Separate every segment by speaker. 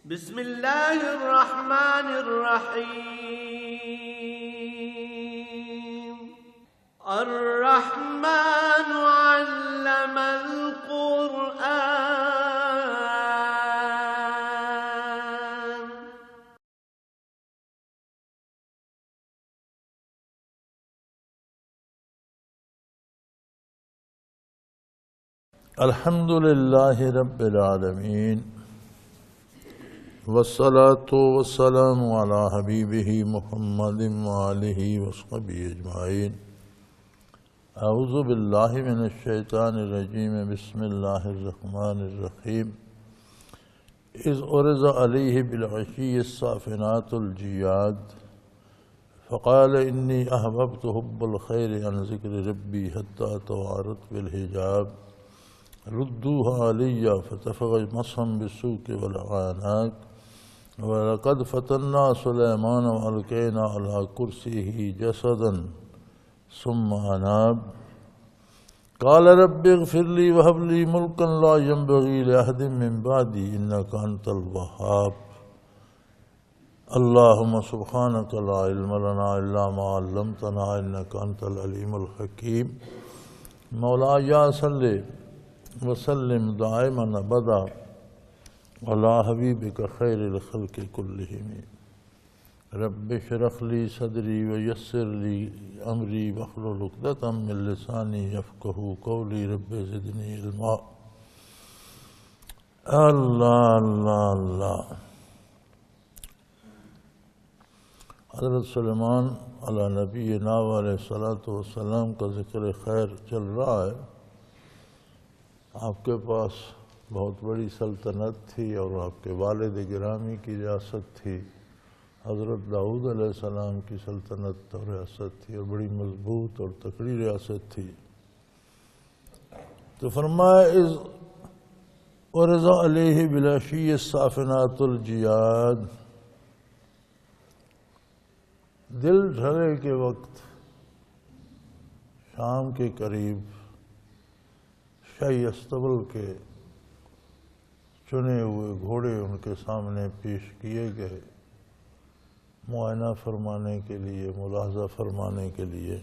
Speaker 1: بسم اللہ الرحمن الرحیم الرحمن علم القرآن
Speaker 2: الحمد للہ رب العالمین والصلاة والسلام علی حبیبہ محمد وآلہ وصحبہ اجمعین۔ اعوذ باللہ من الشیطان الرجیم، بسم اللہ الرحمن الرحیم۔ اذ عرض علیہ بالعشی الصافنات الجیاد فقال انی احببت حب الخیر عن ذکر ربی حتی توارت بالحجاب ردوها علی فتفق مسحا بالسوق والعناق وَلَقَدْ فَتَنَّا سُلَيْمَانَ وَأَلْقَيْنَا عَلَىٰ كُرْسِيِّهِ جَسَدًا ثُمَّ أَنَابَ قَالَ رَبِّ اغْفِرْ لِي وَهَبْ لِي مُلْكًا لَا يَنبَغِي لِأَحَدٍ مِّن بَعْدِي إِنَّكَ أَنتَ الْوَهَّابُ اللهم سبحانك لا علم لنا إلا ما علمتنا إنك أنت العليم الحكيم مولاي صل وسلم دائما أبدا على حبيبك خير الخلق كلهم رب اشرح لي صدري ويسر لي أمري واحلل عقدة من لساني يفقهوا قولي رب زدني علما۔ اللہ اللہ اللہ۔ حضرت سلیمان علی نبینا علیہ الصلوۃ والسلام کا ذکر خیر چل رہا ہے۔ آپ کے پاس بہت بڑی سلطنت تھی اور آپ کے والد گرامی کی ریاست تھی، حضرت داؤد علیہ السلام کی سلطنت اور ریاست تھی، اور بڑی مضبوط اور تکڑی ریاست تھی۔ تو فرمایا اذ عرض علیہ بالعشی الصافنات الجیاد، دل ڈھلے کے وقت شام کے قریب شاہی استبل کے چنے ہوئے گھوڑے ان کے سامنے پیش کیے گئے، معائنہ فرمانے کے لیے، ملاحظہ فرمانے کے لیے۔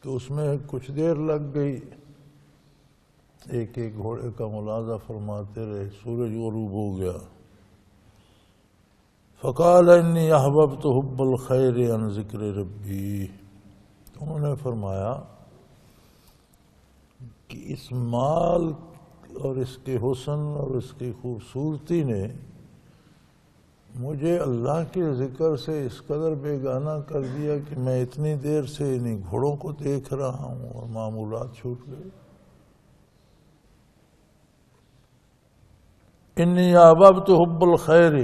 Speaker 2: تو اس میں کچھ دیر لگ گئی، ایک ایک گھوڑے کا ملاحظہ فرماتے رہے، سورج غروب ہو گیا۔ فقال انی احببت حب الخیر عن ذکر ربی، انہوں نے فرمایا کہ اس مال اور اس کے حسن اور اس کی خوبصورتی نے مجھے اللہ کے ذکر سے اس قدر بیگانہ کر دیا کہ میں اتنی دیر سے انہیں گھوڑوں کو دیکھ رہا ہوں اور معمولات چھوٹ گئے۔ انی احببت حب الخیر،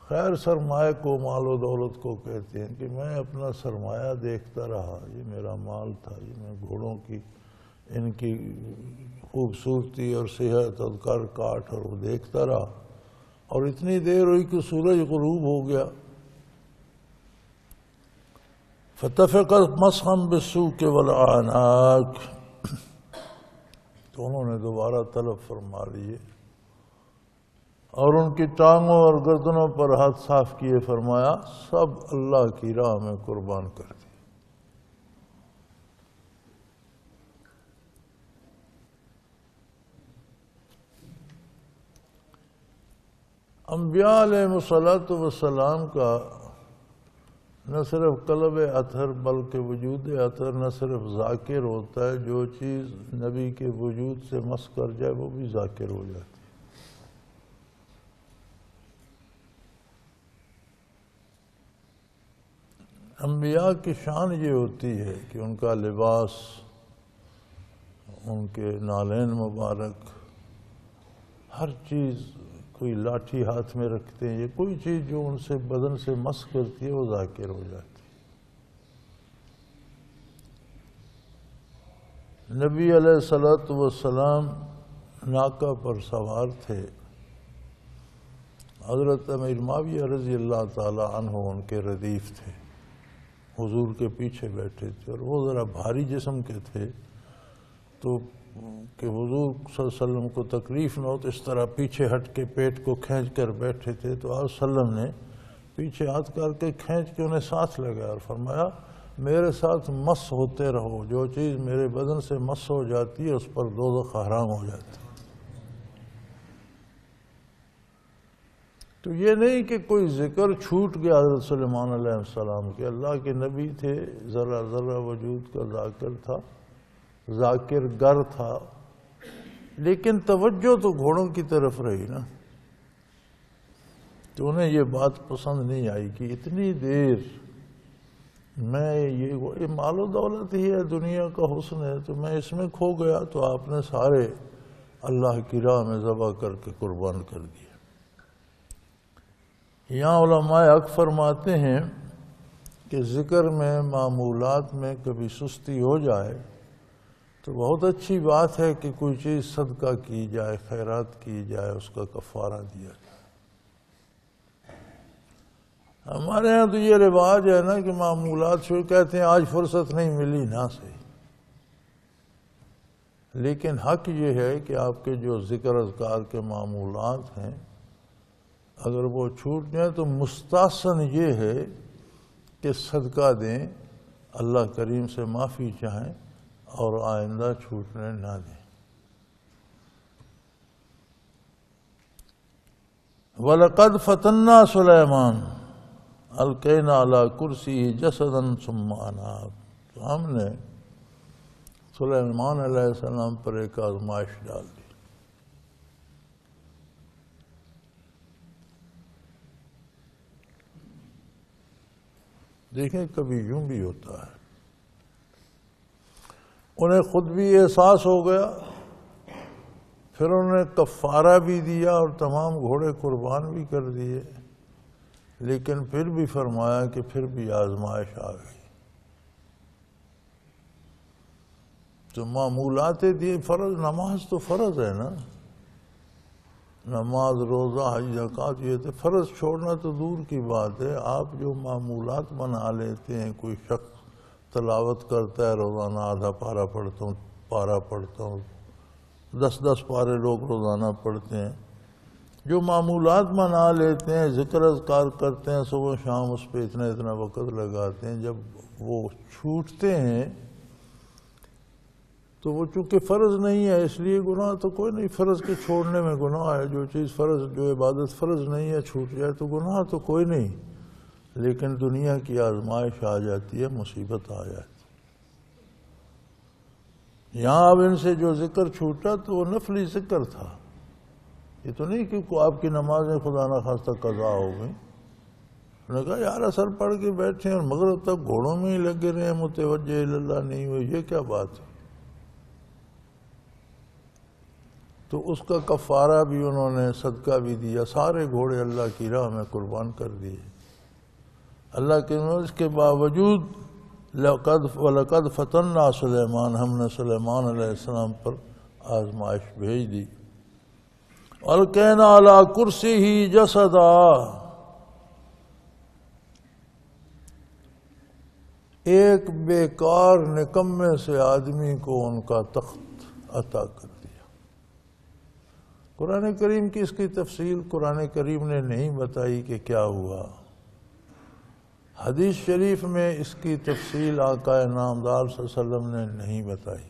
Speaker 2: خیر سرمایہ کو، مال و دولت کو کہتے ہیں کہ میں اپنا سرمایہ دیکھتا رہا، یہ میرا مال تھا، یہ میں گھوڑوں کی ان کی خوبصورتی اور صحت اور کر کاٹ اور وہ دیکھتا رہا، اور اتنی دیر ہوئی کہ سورج غروب ہو گیا۔ فتفقت مسحا بالسوق والعناق، تو انہوں نے دوبارہ طلب فرما لیے اور ان کی ٹانگوں اور گردنوں پر ہاتھ صاف کیے، فرمایا سب اللہ کی راہ میں قربان کر دی۔ انبیاء علیہ السلام کا نہ صرف قلب اطہر بلکہ وجود اطہر نہ صرف ذاکر ہوتا ہے، جو چیز نبی کے وجود سے مس کر جائے وہ بھی ذاکر ہو جاتی ہے۔ انبیاء کی شان یہ ہوتی ہے کہ ان کا لباس، ان کے نالین مبارک، ہر چیز، کوئی لاٹھی ہاتھ میں رکھتے ہیں، یہ کوئی چیز جو ان سے بدن سے مس کرتی ہے وہ ذاکر ہو جاتی ہے۔ نبی علیہ السلام ناقہ پر سوار تھے، حضرت امیر معاویہ رضی اللہ تعالی عنہ ان کے ردیف تھے۔ حضور کے پیچھے بیٹھے تھے، اور وہ ذرا بھاری جسم کے تھے، تو کہ حضور صلی اللہ علیہ وسلم کو تکلیف نہ ہو تو اس طرح پیچھے ہٹ کے پیٹ کو کھینچ کر بیٹھے تھے، تو آپ صلی اللہ علیہ وسلم نے پیچھے ہاتھ کر کے کھینچ کے انہیں ساتھ لگایا اور فرمایا میرے ساتھ مس ہوتے رہو، جو چیز میرے بدن سے مس ہو جاتی ہے اس پر دوزخ حرام ہو جاتی ہے۔ تو یہ نہیں کہ کوئی ذکر چھوٹ گیا حضرت سلیمان علیہ السلام کے، اللہ کے نبی تھے، ذرہ ذرہ وجود کا ذاکر تھا، ذاکر گر تھا، لیکن توجہ تو گھوڑوں کی طرف رہی نا، تو انہیں یہ بات پسند نہیں آئی کہ اتنی دیر میں یہ مال و دولت ہی ہے، دنیا کا حسن ہے، تو میں اس میں کھو گیا، تو آپ نے سارے اللہ کی راہ میں ذبح کر کے قربان کر دیا۔ یہاں علماء حق فرماتے ہیں کہ ذکر میں معمولات میں کبھی سستی ہو جائے تو بہت اچھی بات ہے کہ کوئی چیز صدقہ کی جائے، خیرات کی جائے، اس کا کفارہ دیا جائے۔ ہمارے ہاں تو یہ رواج ہے نا کہ معمولات شروع کہتے ہیں آج فرصت نہیں ملی نہ صحیح، لیکن حق یہ ہے کہ آپ کے جو ذکر اذکار کے معمولات ہیں اگر وہ چھوٹ جائیں تو مستحسن یہ ہے کہ صدقہ دیں، اللہ کریم سے معافی چاہیں اور آئندہ چھوٹنے نہ دیں۔ وَلَقَدْ فَتَنَّا سُلَيْمَانَ أَلْقَيْنَا عَلَى كُرْسِيهِ جَسَدًا ثُمَّ أَنَابَ، تو ہم نے سلیمان علیہ السلام پر ایک آزمائش ڈال دی۔ دیکھیں کبھی یوں بھی ہوتا ہے، انہیں خود بھی احساس ہو گیا، پھر انہوں نے کفارہ بھی دیا اور تمام گھوڑے قربان بھی کر دیے، لیکن پھر بھی فرمایا کہ پھر بھی آزمائش آ گئی۔ تو معمولات دیے فرض، نماز تو فرض ہے نا، نماز روزہ حج زکوٰۃ یہ تو فرض چھوڑنا تو دور کی بات ہے، آپ جو معمولات بنا لیتے ہیں، کوئی شخص تلاوت کرتا ہے روزانہ آدھا پارہ پڑھتا ہوں، پارہ پڑھتا ہوں، 10 پارے لوگ روزانہ پڑھتے ہیں، جو معمولات بنا لیتے ہیں، ذکر اذکار کرتے ہیں صبح شام، اس پہ اتنا وقت لگاتے ہیں، جب وہ چھوٹتے ہیں تو وہ چونکہ فرض نہیں ہے اس لیے گناہ تو کوئی نہیں، فرض کے چھوڑنے میں گناہ ہے، جو چیز فرض، جو عبادت فرض نہیں ہے چھوٹ جائے تو گناہ تو کوئی نہیں، لیکن دنیا کی آزمائش آ جاتی ہے، مصیبت آ جاتی ہے۔ یہاں اب ان سے جو ذکر چھوٹا تو وہ نفلی ذکر تھا، یہ تو نہیں کہ آپ کی نمازیں خدا نہ خواستہ قضا ہو گئی۔ انہوں نے کہا یار اثر پڑھ کے بیٹھے اور مغرب تک گھوڑوں میں ہی لگے رہے، متوجہ اللہ نہیں ہوئے، یہ کیا بات ہے؟ تو اس کا کفارہ بھی انہوں نے، صدقہ بھی دیا، سارے گھوڑے اللہ کی راہ میں قربان کر دیے۔ اللہ کے اس کے باوجود وَلَقَدْ فَتَنَّا سُلَيْمَانَ، ہم نے سلیمان علیہ السلام پر آزمائش بھیج دی۔ وَأَلْقَيْنَا عَلَى كُرْسِيهِ جَسَدًا، ایک بیکار نکمے سے آدمی کو ان کا تخت عطا کر دیا۔ قرآن کریم کی اس کی تفصیل قرآن کریم نے نہیں بتائی کہ کیا ہوا، حدیث شریف میں اس کی تفصیل آقا نامدار صلی اللہ علیہ وسلم نے نہیں بتائی،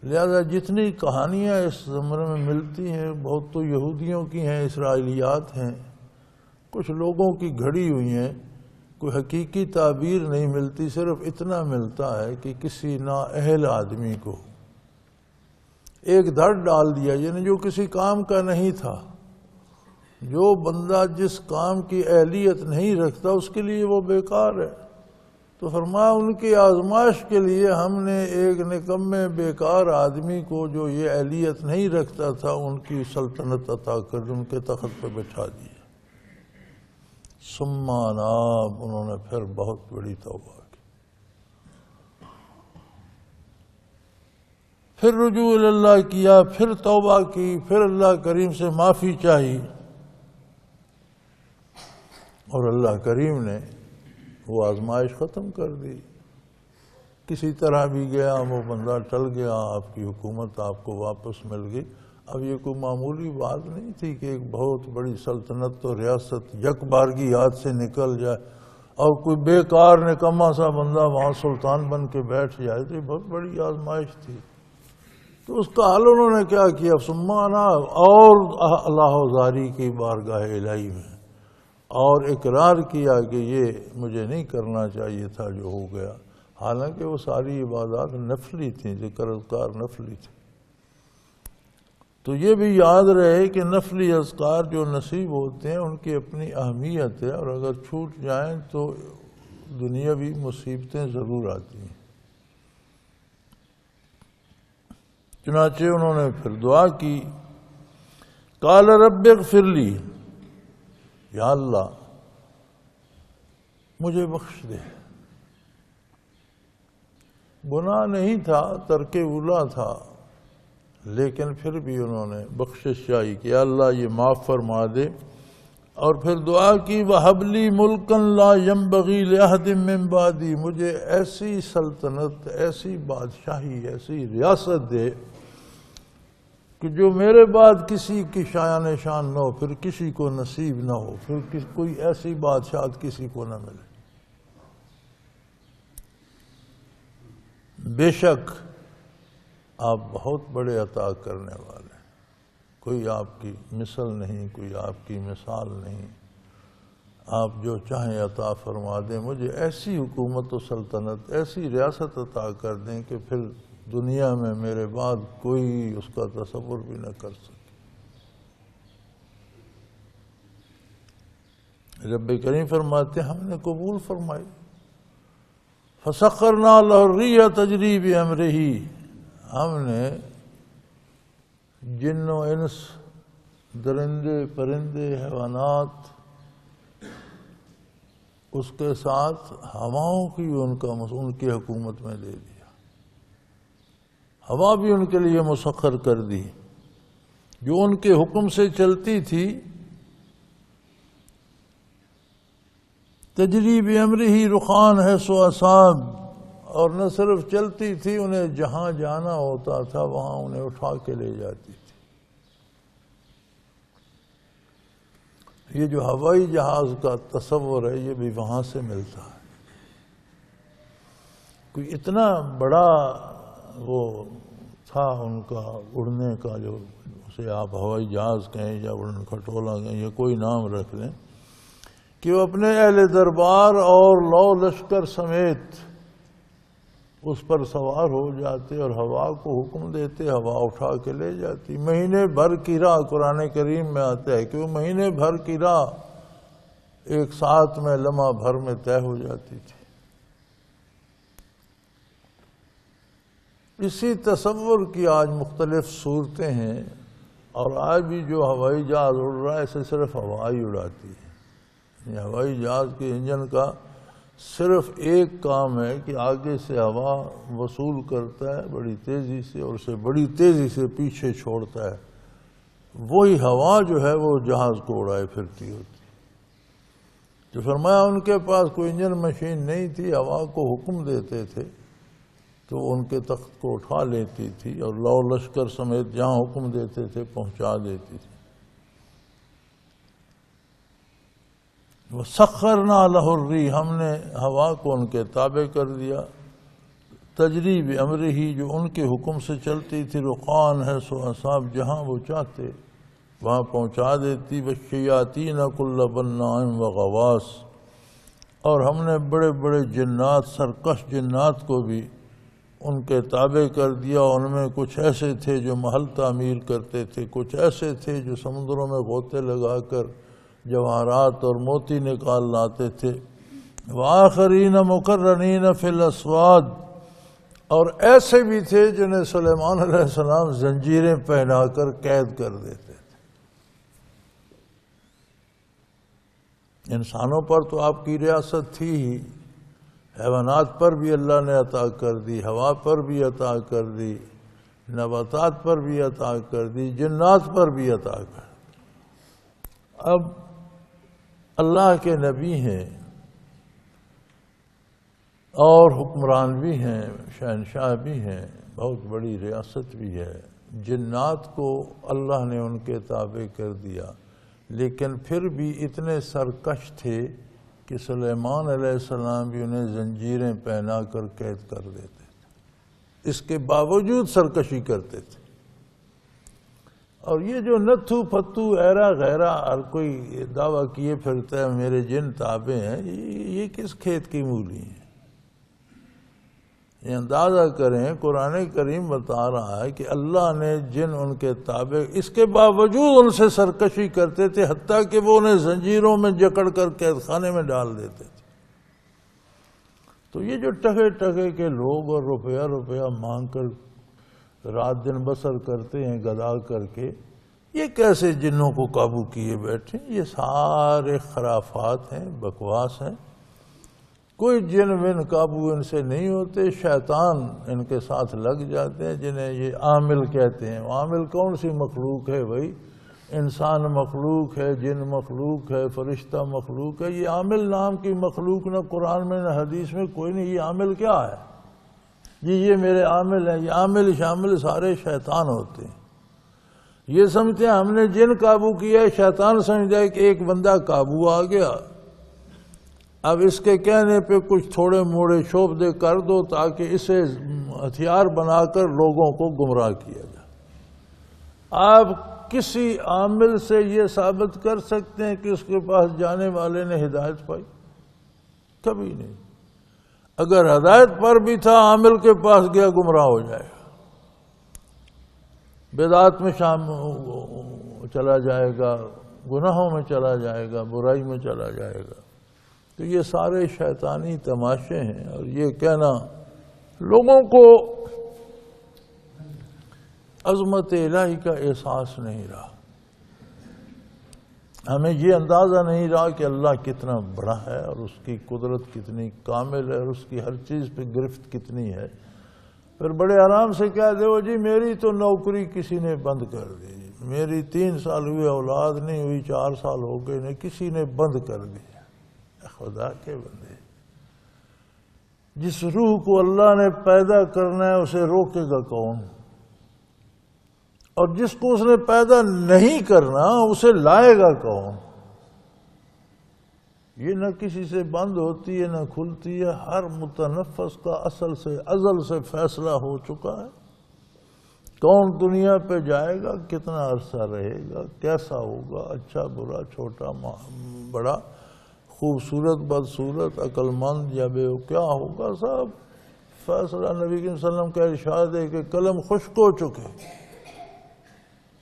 Speaker 2: لہذا جتنی کہانیاں اس زمرے میں ملتی ہیں بہت تو یہودیوں کی ہیں، اسرائیلیات ہیں، کچھ لوگوں کی گھڑی ہوئی ہیں، کوئی حقیقی تعبیر نہیں ملتی، صرف اتنا ملتا ہے کہ کسی نااہل آدمی کو ایک دھڑ ڈال دیا، یعنی جو کسی کام کا نہیں تھا، جو بندہ جس کام کی اہلیت نہیں رکھتا اس کے لیے وہ بیکار ہے، تو فرمایا ان کی آزمائش کے لیے ہم نے ایک نکمے بیکار آدمی کو جو یہ اہلیت نہیں رکھتا تھا ان کی سلطنت عطا کر ان کے تخت پہ بٹھا دی۔ ثم اناب، انہوں نے پھر بہت بڑی توبہ کی، پھر رجوع اللہ کیا، پھر توبہ کی، پھر اللہ کریم سے معافی چاہی، اور اللہ کریم نے وہ آزمائش ختم کر دی، کسی طرح بھی گیا وہ بندہ ٹل گیا، آپ کی حکومت آپ کو واپس مل گئی۔ اب یہ کوئی معمولی بات نہیں تھی کہ ایک بہت بڑی سلطنت و ریاست یک بارگی ہاتھ سے نکل جائے اور کوئی بیکار نکما سا بندہ وہاں سلطان بن کے بیٹھ جائے، تو یہ بہت بڑی آزمائش تھی۔ تو اس کا حل انہوں نے کیا کیا، سمانا اور اللہ زاری کی بارگاہ الہی میں، اور اقرار کیا کہ یہ مجھے نہیں کرنا چاہیے تھا جو ہو گیا، حالانکہ وہ ساری عبادات نفلی تھیں، ذکر اذکار نفلی تھے۔ تو یہ بھی یاد رہے کہ نفلی اذکار جو نصیب ہوتے ہیں ان کی اپنی اہمیت ہے، اور اگر چھوٹ جائیں تو دنیاوی مصیبتیں ضرور آتی ہیں۔ چنانچہ انہوں نے پھر دعا کی، قال رب اغفر لی، یا اللہ مجھے بخش دے۔ گناہ نہیں تھا، ترک اولا تھا، لیکن پھر بھی انہوں نے بخشش چاہی کہ اللہ یہ معاف فرما دے، اور پھر دعا کی وَهَبْ لِي مُلْكًا لَا يَنبَغِي لِأَحَدٍ مِّن بَعْدِي، مجھے ایسی سلطنت، ایسی بادشاہی، ایسی ریاست دے کہ جو میرے بعد کسی کی شایان شان نہ ہو، پھر کسی کو نصیب نہ ہو، پھر کوئی ایسی بادشاہت کسی کو نہ ملے۔ بے شک آپ بہت بڑے عطا کرنے والے ہیں، کوئی آپ کی مثل نہیں، کوئی آپ کی مثال نہیں، آپ جو چاہیں عطا فرما دیں، مجھے ایسی حکومت و سلطنت، ایسی ریاست عطا کر دیں کہ پھر دنیا میں میرے بعد کوئی اس کا تصور بھی نہ کر سکے۔ رب کریم فرماتے ہیں ہم نے قبول فرمائی، فَسَخَّرْنَا لَهُ الرِّيحَ تَجْرِي بِأَمْرِهِ، ہم نے جن و انس، درندے پرندے حیوانات، اس کے ساتھ ہواؤں کی ان کی حکومت میں دے دیا، ہوا بھی ان کے لیے مسخر کر دی، جو ان کے حکم سے چلتی تھی۔ تجری بامرہ رخان ہے سو اصاب، اور نہ صرف چلتی تھی، انہیں جہاں جانا ہوتا تھا وہاں انہیں اٹھا کے لے جاتی تھی۔ یہ جو ہوائی جہاز کا تصور ہے یہ بھی وہاں سے ملتا ہے۔ کوئی اتنا بڑا وہ تھا ان کا اڑنے کا، جو اسے آپ ہوائی جہاز کہیں یا اڑن کھٹولا کہیں یا کوئی نام رکھ لیں، کہ وہ اپنے اہل دربار اور لو لشکر سمیت اس پر سوار ہو جاتے اور ہوا کو حکم دیتے، ہوا اٹھا کے لے جاتی۔ مہینے بھر کی راہ قرآن کریم میں آتا ہے کہ وہ مہینے بھر کی راہ ایک ساتھ میں لمحہ بھر میں طے ہو جاتی تھی۔ اسی تصور کی آج مختلف صورتیں ہیں، اور آج بھی جو ہوائی جہاز اڑ رہا ہے اسے صرف ہوا ہی اڑاتی ہے۔ یہ ہوائی جہاز کے انجن کا صرف ایک کام ہے کہ آگے سے ہوا وصول کرتا ہے بڑی تیزی سے اور اسے بڑی تیزی سے پیچھے چھوڑتا ہے، وہی ہوا جو ہے وہ جہاز کو اڑائے پھرتی ہوتی۔ جو فرمایا ان کے پاس کوئی انجن مشین نہیں تھی، ہوا کو حکم دیتے تھے تو وہ ان کے تخت کو اٹھا لیتی تھی اور لو لشکر سمیت جہاں حکم دیتے تھے پہنچا دیتی تھی۔ وَسَخَّرْنَا لَهُ الرِّيحَ، ہم نے ہوا کو ان کے تابع کر دیا، تجری بِأَمْرِهِ، جو ان کے حکم سے چلتی تھی، رخان ہے سو اصاب، جہاں وہ چاہتے وہاں پہنچا دیتی۔ وَالشَّيَاطِينَ كُلَّ بَنَّاءٍ وَغَوَاصٍ، اور ہم نے بڑے بڑے جنات، سرکش جنات کو بھی ان کے تابع کر دیا۔ ان میں کچھ ایسے تھے جو محل تعمیر کرتے تھے، کچھ ایسے تھے جو سمندروں میں غوطے لگا کر جواہرات اور موتی نکال لاتے تھے۔ وآخرین مقرنین فی الاسواد، اور ایسے بھی تھے جنہیں سلیمان علیہ السلام زنجیریں پہنا کر قید کر دیتے تھے۔ انسانوں پر تو آپ کی ریاست تھی ہی، حیوانات پر بھی اللہ نے عطا کر دی، ہوا پر بھی عطا کر دی، نباتات پر بھی عطا کر دی، جنات پر بھی عطا کر دی۔ اب اللہ کے نبی ہیں، اور حکمران بھی ہیں، شہنشاہ بھی ہیں، بہت بڑی ریاست بھی ہے۔ جنات کو اللہ نے ان کے تابع کر دیا، لیکن پھر بھی اتنے سرکش تھے کہ سلیمان علیہ السلام بھی انہیں زنجیریں پہنا کر قید کر دیتے تھے، اس کے باوجود سرکشی کرتے تھے۔ اور یہ جو نتھو پھتو ایرا غیرہ ہر کوئی دعویٰ کیے پھرتا ہے میرے جن تابع ہیں، یہ کس کھیت کی مولی ہیں؟ یہ اندازہ کریں، قرآن کریم بتا رہا ہے کہ اللہ نے جن ان کے تابع، اس کے باوجود ان سے سرکشی کرتے تھے، حتیٰ کہ وہ انہیں زنجیروں میں جکڑ کر قید خانے میں ڈال دیتے تھے۔ تو یہ جو ٹکے ٹکے کے لوگ اور روپیہ روپیہ مانگ کر رات دن بسر کرتے ہیں گدا کر کے، یہ کیسے جنوں کو قابو کیے بیٹھے؟ یہ سارے خرافات ہیں، بکواس ہیں۔ کوئی جن ون قابو ان سے نہیں ہوتے، شیطان ان کے ساتھ لگ جاتے ہیں، جنہیں یہ عامل کہتے ہیں۔ عامل کون سی مخلوق ہے بھائی؟ انسان مخلوق ہے، جن مخلوق ہے، فرشتہ مخلوق ہے۔ یہ عامل نام کی مخلوق نہ قرآن میں نہ حدیث میں کوئی نہیں۔ یہ عامل کیا ہے؟ جی یہ میرے عامل ہیں، یہ عامل شامل سارے شیطان ہوتے ہیں۔ یہ سمجھتے ہیں ہم نے جن قابو کیا ہے، شیطان سمجھتا ہے کہ ایک بندہ قابو آ گیا، اب اس کے کہنے پہ کچھ تھوڑے موڑے شوب دے کر دو تاکہ اسے ہتھیار بنا کر لوگوں کو گمراہ کیا جائے۔ آپ کسی عامل سے یہ ثابت کر سکتے ہیں کہ اس کے پاس جانے والے نے ہدایت پائی؟ کبھی نہیں۔ اگر ہدایت پر بھی تھا، عامل کے پاس گیا گمراہ ہو جائے گا، بدعات میں چلا جائے گا، گناہوں میں چلا جائے گا، برائی میں چلا جائے گا۔ تو یہ سارے شیطانی تماشے ہیں، اور یہ کہنا لوگوں کو عظمت الہی کا احساس نہیں رہا، ہمیں یہ اندازہ نہیں رہا کہ اللہ کتنا بڑا ہے اور اس کی قدرت کتنی کامل ہے اور اس کی ہر چیز پہ گرفت کتنی ہے۔ پھر بڑے آرام سے کہہ دو جی میری تو نوکری کسی نے بند کر دی، میری 3 سال ہوئے اولاد نہیں ہوئی، 4 سال ہو گئے نہیں، کسی نے بند کر دی۔ خدا کے بندے، جس روح کو اللہ نے پیدا کرنا ہے اسے روکے گا کون؟ اور جس کو اس نے پیدا نہیں کرنا اسے لائے گا کون؟ یہ نہ کسی سے بند ہوتی ہے نہ کھلتی ہے، ہر متنفس کا ازل سے فیصلہ ہو چکا ہے۔ کون دنیا پہ جائے گا، کتنا عرصہ رہے گا، کیسا ہوگا، اچھا برا، چھوٹا بڑا، خوبصورت بدصورت، عقل مند یا بے، کیا ہوگا، سب فیصلہ نبی صلی اللہ علیہ وسلم کا ارشاد ہے کہ قلم خشک ہو چکے،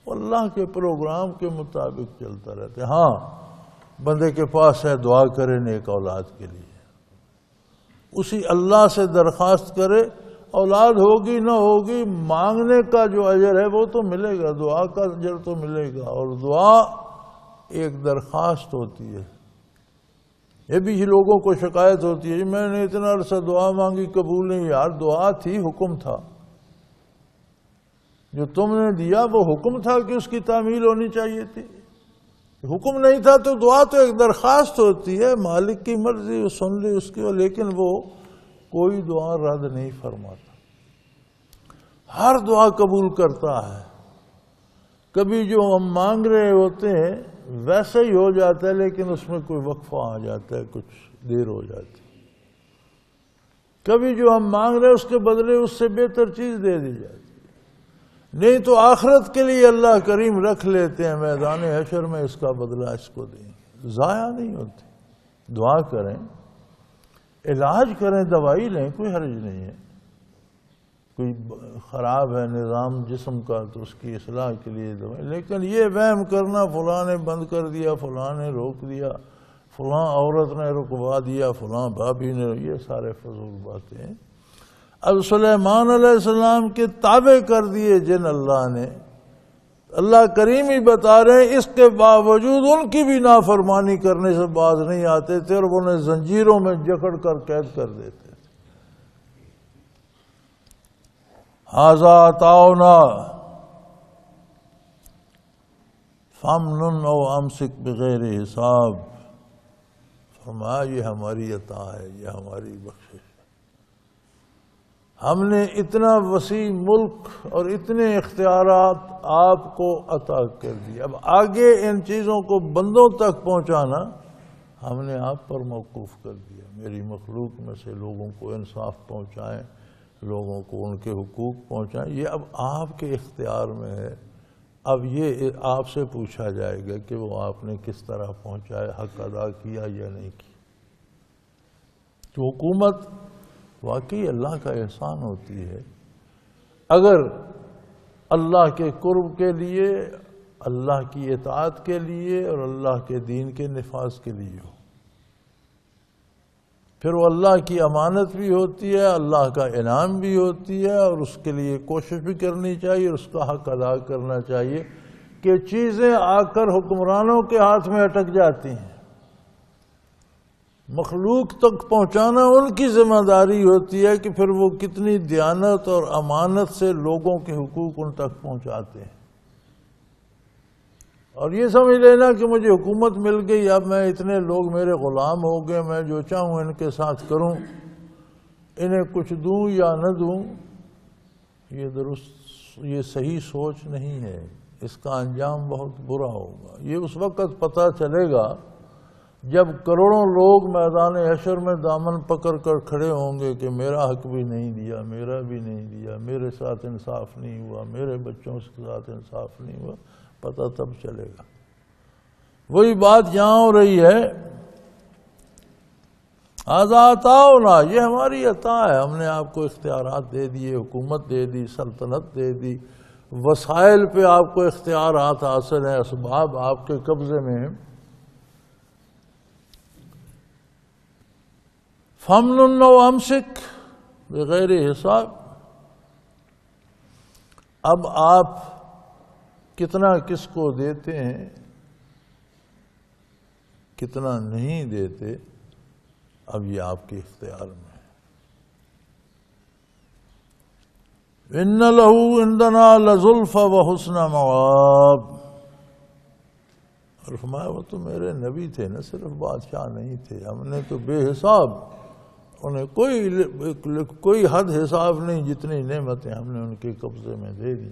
Speaker 2: اللہ کے پروگرام کے مطابق چلتا رہتا ہے۔ ہاں بندے کے پاس ہے، دعا کرے نیک اولاد کے لیے، اسی اللہ سے درخواست کرے، اولاد ہوگی نہ ہوگی، مانگنے کا جو اجر ہے وہ تو ملے گا، دعا کا اجر تو ملے گا، اور دعا ایک درخواست ہوتی ہے۔ یہ بھی لوگوں کو شکایت ہوتی ہے میں نے اتنا عرصہ دعا مانگی قبول نہیں، یار دعا تھی، حکم تھا، جو تم نے دیا وہ حکم تھا کہ اس کی تعمیل ہونی چاہیے تھی، حکم نہیں تھا تو دعا تو ایک درخواست ہوتی ہے، مالک کی مرضی سن لی اس کی، لیکن وہ کوئی دعا رد نہیں فرماتا، ہر دعا قبول کرتا ہے۔ کبھی جو ہم مانگ رہے ہوتے ہیں ویسے ہی ہو جاتا ہے، لیکن اس میں کوئی وقفہ آ جاتا ہے، کچھ دیر ہو جاتی ہے۔ کبھی جو ہم مانگ رہے ہیں اس کے بدلے اس سے بہتر چیز دے دی جاتی ہے، نہیں تو آخرت کے لیے اللہ کریم رکھ لیتے ہیں، میدان حشر میں اس کا بدلہ اس کو دیں، ضائع نہیں ہوتی۔ دعا کریں، علاج کریں، دوائی لیں، کوئی حرج نہیں ہے۔ کوئی خراب ہے نظام جسم کا تو اس کی اصلاح کے لیے دوائی، لیکن یہ وہم کرنا فلاں نے بند کر دیا، فلاں نے روک دیا، فلاں عورت نے رکوا دیا، فلاں بھابھی نے، یہ سارے فضول باتیں ہیں۔ اب سلیمان علیہ السلام کے تابع کر دیے جن اللہ نے، اللہ کریم ہی بتا رہے ہیں، اس کے باوجود ان کی بھی نافرمانی کرنے سے باز نہیں آتے تھے اور وہ انہیں زنجیروں میں جکڑ کر قید کر دیتے تھے۔ ھذا عطاؤنا فامنن او امسک بغیر حساب، فرمایا یہ ہماری عطا ہے، یہ ہماری بخشش ہے، ہم نے اتنا وسیع ملک اور اتنے اختیارات آپ کو عطا کر دیے، اب آگے ان چیزوں کو بندوں تک پہنچانا ہم نے آپ پر موقوف کر دیا۔ میری مخلوق میں سے لوگوں کو انصاف پہنچائیں، لوگوں کو ان کے حقوق پہنچائیں، یہ اب آپ کے اختیار میں ہے۔ اب یہ آپ سے پوچھا جائے گا کہ وہ آپ نے کس طرح پہنچائے، حق ادا کیا یا نہیں کیا۔ تو حکومت واقعی اللہ کا احسان ہوتی ہے اگر اللہ کے قرب کے لیے، اللہ کی اطاعت کے لیے اور اللہ کے دین کے نفاذ کے لیے ہو، پھر وہ اللہ کی امانت بھی ہوتی ہے، اللہ کا انعام بھی ہوتی ہے، اور اس کے لیے کوشش بھی کرنی چاہیے اور اس کا حق ادا کرنا چاہیے کہ چیزیں آ کر حکمرانوں کے ہاتھ میں اٹک جاتی ہیں، مخلوق تک پہنچانا ان کی ذمہ داری ہوتی ہے کہ پھر وہ کتنی دیانت اور امانت سے لوگوں کے حقوق ان تک پہنچاتے ہیں۔ اور یہ سمجھ لینا کہ مجھے حکومت مل گئی، اب میں اتنے لوگ میرے غلام ہو گئے، میں جو چاہوں ان کے ساتھ کروں، انہیں کچھ دوں یا نہ دوں، یہ صحیح سوچ نہیں ہے، اس کا انجام بہت برا ہوگا۔ یہ اس وقت پتہ چلے گا جب کروڑوں لوگ میدان حشر میں دامن پکڑ کر کھڑے ہوں گے کہ میرا حق بھی نہیں دیا، میرا بھی نہیں دیا، میرے ساتھ انصاف نہیں ہوا، میرے بچوں کے ساتھ انصاف نہیں ہوا، پتہ تب چلے گا۔ وہی بات یہاں ہو رہی ہے، عطاؤنا، یہ ہماری عطا ہے، ہم نے آپ کو اختیارات دے دیے، حکومت دے دی، سلطنت دے دی، وسائل پہ آپ کو اختیارات حاصل ہیں، اسباب آپ کے قبضے میں ہیں۔ فَامْنُنْ وَأَمْسِكْ بغیر حساب، اب آپ کتنا کس کو دیتے ہیں، کتنا نہیں دیتے، اب یہ آپ کے اختیار میں ہے۔ إِنَّ لَهُ عِنْدَنَا لَزُلْفَ وَحُسْنَ مَآبٍ، اور فرمایا وہ تو میرے نبی تھے، نہ صرف بادشاہ نہیں تھے، ہم نے تو بے حساب انہیں کوئی حد حساب نہیں جتنی نعمتیں ہم نے ان کے قبضے میں دے دی۔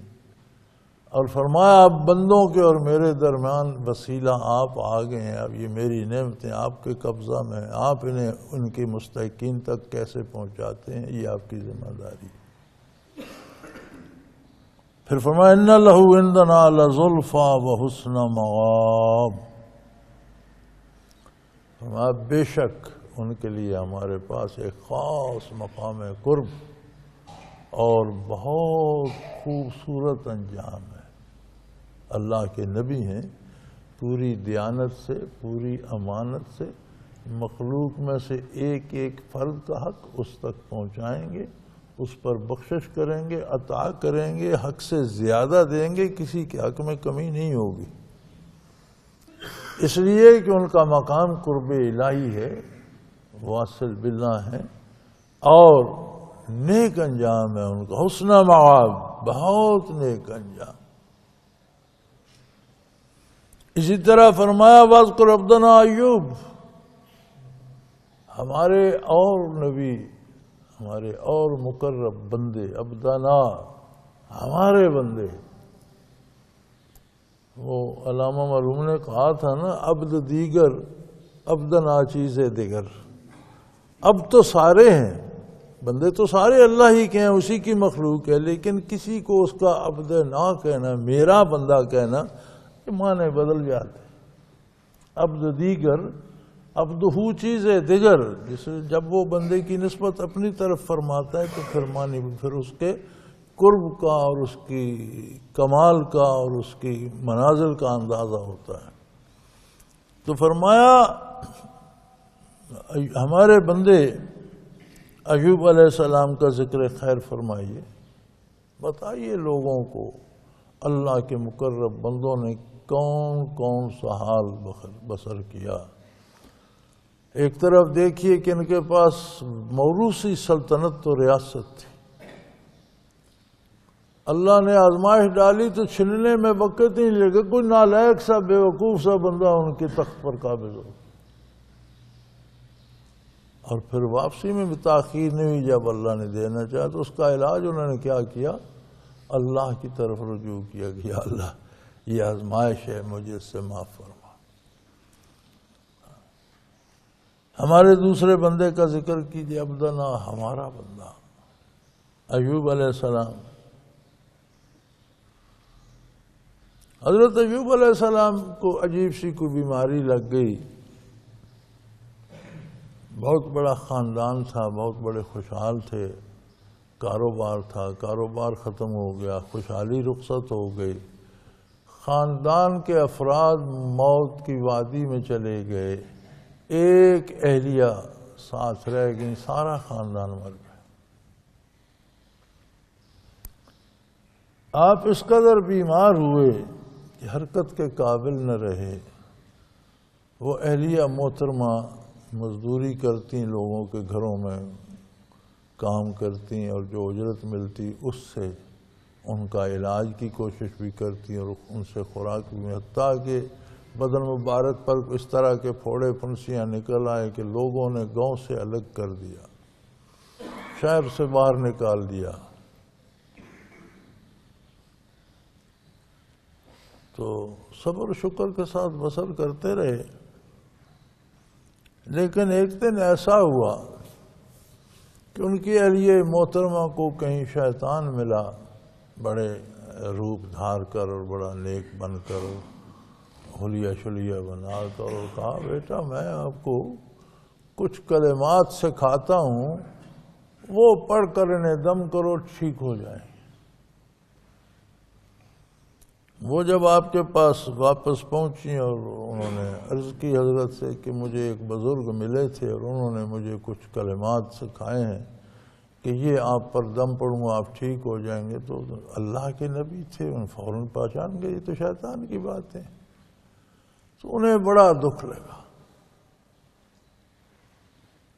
Speaker 2: اور فرمایا اب بندوں کے اور میرے درمیان وسیلہ آپ آ گئے ہیں، اب یہ میری نعمتیں آپ کے قبضہ میں ہیں، آپ انہیں ان کے مستحقین تک کیسے پہنچاتے ہیں، یہ آپ کی ذمہ داری ہے۔ پھر فرمایا اِنَّ لَهُ عِنْدَنَا لَزُلْفَىٰ وَحُسْنَ مَآبٍ، فرمایا بے شک ان کے لیے ہمارے پاس ایک خاص مقام قرب اور بہت خوبصورت انجام ہے۔ اللہ کے نبی ہیں، پوری دیانت سے، پوری امانت سے مخلوق میں سے ایک ایک فرد کا حق اس تک پہنچائیں گے، اس پر بخشش کریں گے، عطا کریں گے، حق سے زیادہ دیں گے، کسی کے حق میں کمی نہیں ہوگی، اس لیے کہ ان کا مقام قرب الہی ہے، واصل باللہ ہے، اور نیک انجام ہے ان کا، حسن مآب، بہت نیک انجام۔ اسی طرح فرمایا وَاذْكُرْ عَبْدَنَا ایوب، ہمارے اور نبی، ہمارے اور مقرب بندے، عبدنا، ہمارے بندے، وہ علامہ مرحوم نے کہا تھا نا، عبد دیگر عبدنا چیز دیگر، اب تو سارے ہیں، بندے تو سارے اللہ ہی کے ہیں، اسی کی مخلوق ہے، لیکن کسی کو اس کا عبد نہ کہنا، میرا بندہ کہنا، یہ معنی بدل جاتے۔ عبد دیگر، عبدہو چیز دیگر، جب وہ بندے کی نسبت اپنی طرف فرماتا ہے تو پھر اس کے قرب کا اور اس کی کمال کا اور اس کی منازل کا اندازہ ہوتا ہے۔ تو فرمایا ہمارے بندے ایوب علیہ السلام کا ذکر خیر فرمائیے، بتائیے لوگوں کو اللہ کے مقرب بندوں نے کون کون سا حال بسر کیا۔ ایک طرف دیکھیے کہ ان کے پاس موروثی سلطنت تو ریاست تھی، اللہ نے آزمائش ڈالی تو چھننے میں وقت نہیں لگا، کوئی نالائق سا بے وقوف سا بندہ ان کے تخت پر قابض ہو، اور پھر واپسی میں بھی تاخیر نہیں ہوئی. جب اللہ نے دینا چاہا تو اس کا علاج انہوں نے کیا کیا؟ اللہ کی طرف رجوع کیا کہ یا اللہ یہ آزمائش ہے، مجھے اس سے معاف فرما. ہمارے دوسرے بندے کا ذکر کیجیے، عبدنا، ہمارا بندہ ایوب علیہ السلام. حضرت ایوب علیہ السلام کو عجیب سی کوئی بیماری لگ گئی. بہت بڑا خاندان تھا، بہت بڑے خوشحال تھے، کاروبار تھا، کاروبار ختم ہو گیا، خوشحالی رخصت ہو گئی. خاندان کے افراد موت کی وادی میں چلے گئے، ایک اہلیہ ساتھ رہ گئی، سارا خاندان مر گیا. آپ اس قدر بیمار ہوئے کہ حرکت کے قابل نہ رہے. وہ اہلیہ محترمہ مزدوری کرتی، لوگوں کے گھروں میں کام کرتی اور جو اجرت ملتی اس سے ان کا علاج کی کوشش بھی کرتی اور ان سے خوراک بھی، حتیٰ کہ بدن مبارک پر اس طرح کے پھوڑے پھنسیاں نکل آئے کہ لوگوں نے گاؤں سے الگ کر دیا، شہر سے باہر نکال دیا. تو صبر و شکر کے ساتھ بسر کرتے رہے. لیکن ایک دن ایسا ہوا کہ ان کی اہلیہ محترمہ کو کہیں شیطان ملا، بڑے روپ دھار کر اور بڑا نیک بن کر، حلیہ شلیہ بنا کر، اور کہا بیٹا میں آپ کو کچھ کلمات سکھاتا ہوں، وہ پڑھ کر انہیں دم کرو، ٹھیک ہو جائیں. وہ جب آپ کے پاس واپس پہنچی اور انہوں نے عرض کی حضرت سے کہ مجھے ایک بزرگ ملے تھے اور انہوں نے مجھے کچھ کلمات سکھائے ہیں کہ یہ آپ پر دم پڑوں گا آپ ٹھیک ہو جائیں گے، تو اللہ کے نبی تھے، ان فوراً پہچان گئے یہ تو شیطان کی بات ہے. تو انہیں بڑا دکھ لگا.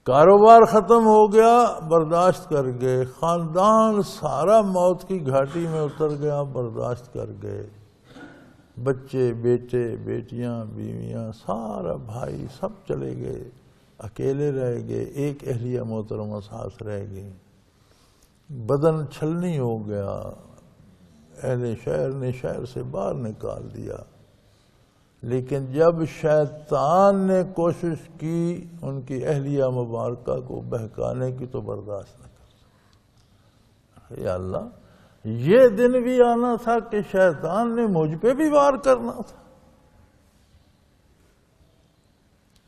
Speaker 2: کاروبار ختم ہو گیا، برداشت کر گئے. خاندان سارا موت کی گھاٹی میں اتر گیا، برداشت کر گئے. بچے، بیٹے، بیٹیاں، بیویاں، سارا بھائی سب چلے گئے، اکیلے رہ گئے. ایک اہلیہ محترمہ ساتھ رہ گئی. بدن چھلنی ہو گیا، اہل شہر نے شہر سے باہر نکال دیا. لیکن جب شیطان نے کوشش کی ان کی اہلیہ مبارکہ کو بہکانے کی تو برداشت نہ کر. یا اللہ یہ دن بھی آنا تھا کہ شیطان نے مجھ پہ بھی وار کرنا تھا.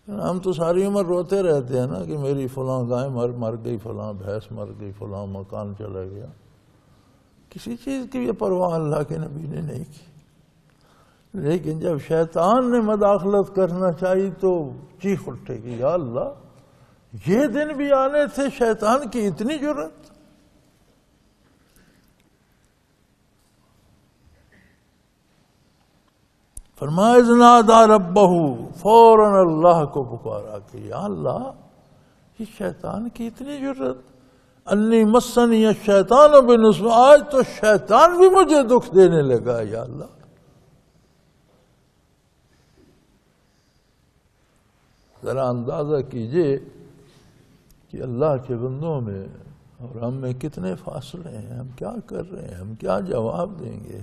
Speaker 2: ہم تو ساری عمر روتے رہتے ہیں نا کہ میری فلاں گائے مر گئی، فلاں بھینس مر گئی، فلاں مکان چلا گیا. کسی چیز کی یہ پرواہ اللہ کے نبی نے نہیں کی. لیکن جب شیطان نے مداخلت کرنا چاہی تو چیخ اٹھے کہ یا اللہ یہ دن بھی آنے تھے، شیطان کی اتنی جرأت. فرمایا اذ نادى ربہ، فوراً اللہ کو پکارا کہ یا اللہ یہ شیطان کی اتنی جرأت. انی مسنی الشیطان بنصب، آج تو شیطان بھی مجھے دکھ دینے لگا. یا اللہ ذرا اندازہ کیجئے کہ اللہ کے بندوں میں اور ہم میں کتنے فاصلے ہیں. ہم کیا کر رہے ہیں، ہم کیا جواب دیں گے،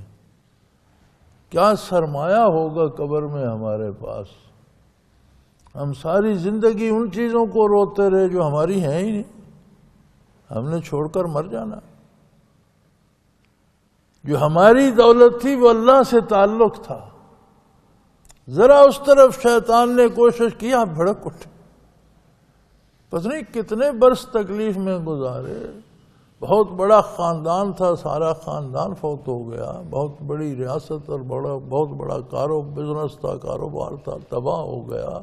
Speaker 2: کیا سرمایہ ہوگا قبر میں ہمارے پاس. ہم ساری زندگی ان چیزوں کو روتے رہے جو ہماری ہیں ہی نہیں، ہم نے چھوڑ کر مر جانا. جو ہماری دولت تھی وہ اللہ سے تعلق تھا. ذرا اس طرف شیطان نے کوشش کی، آپ بھڑک اٹھے. پتہ نہیں کتنے برس تکلیف میں گزارے. بہت بڑا خاندان تھا، سارا خاندان فوت ہو گیا. بہت بڑی ریاست اور بہت بڑا بزنس تھا، کاروبار تھا، تباہ ہو گیا.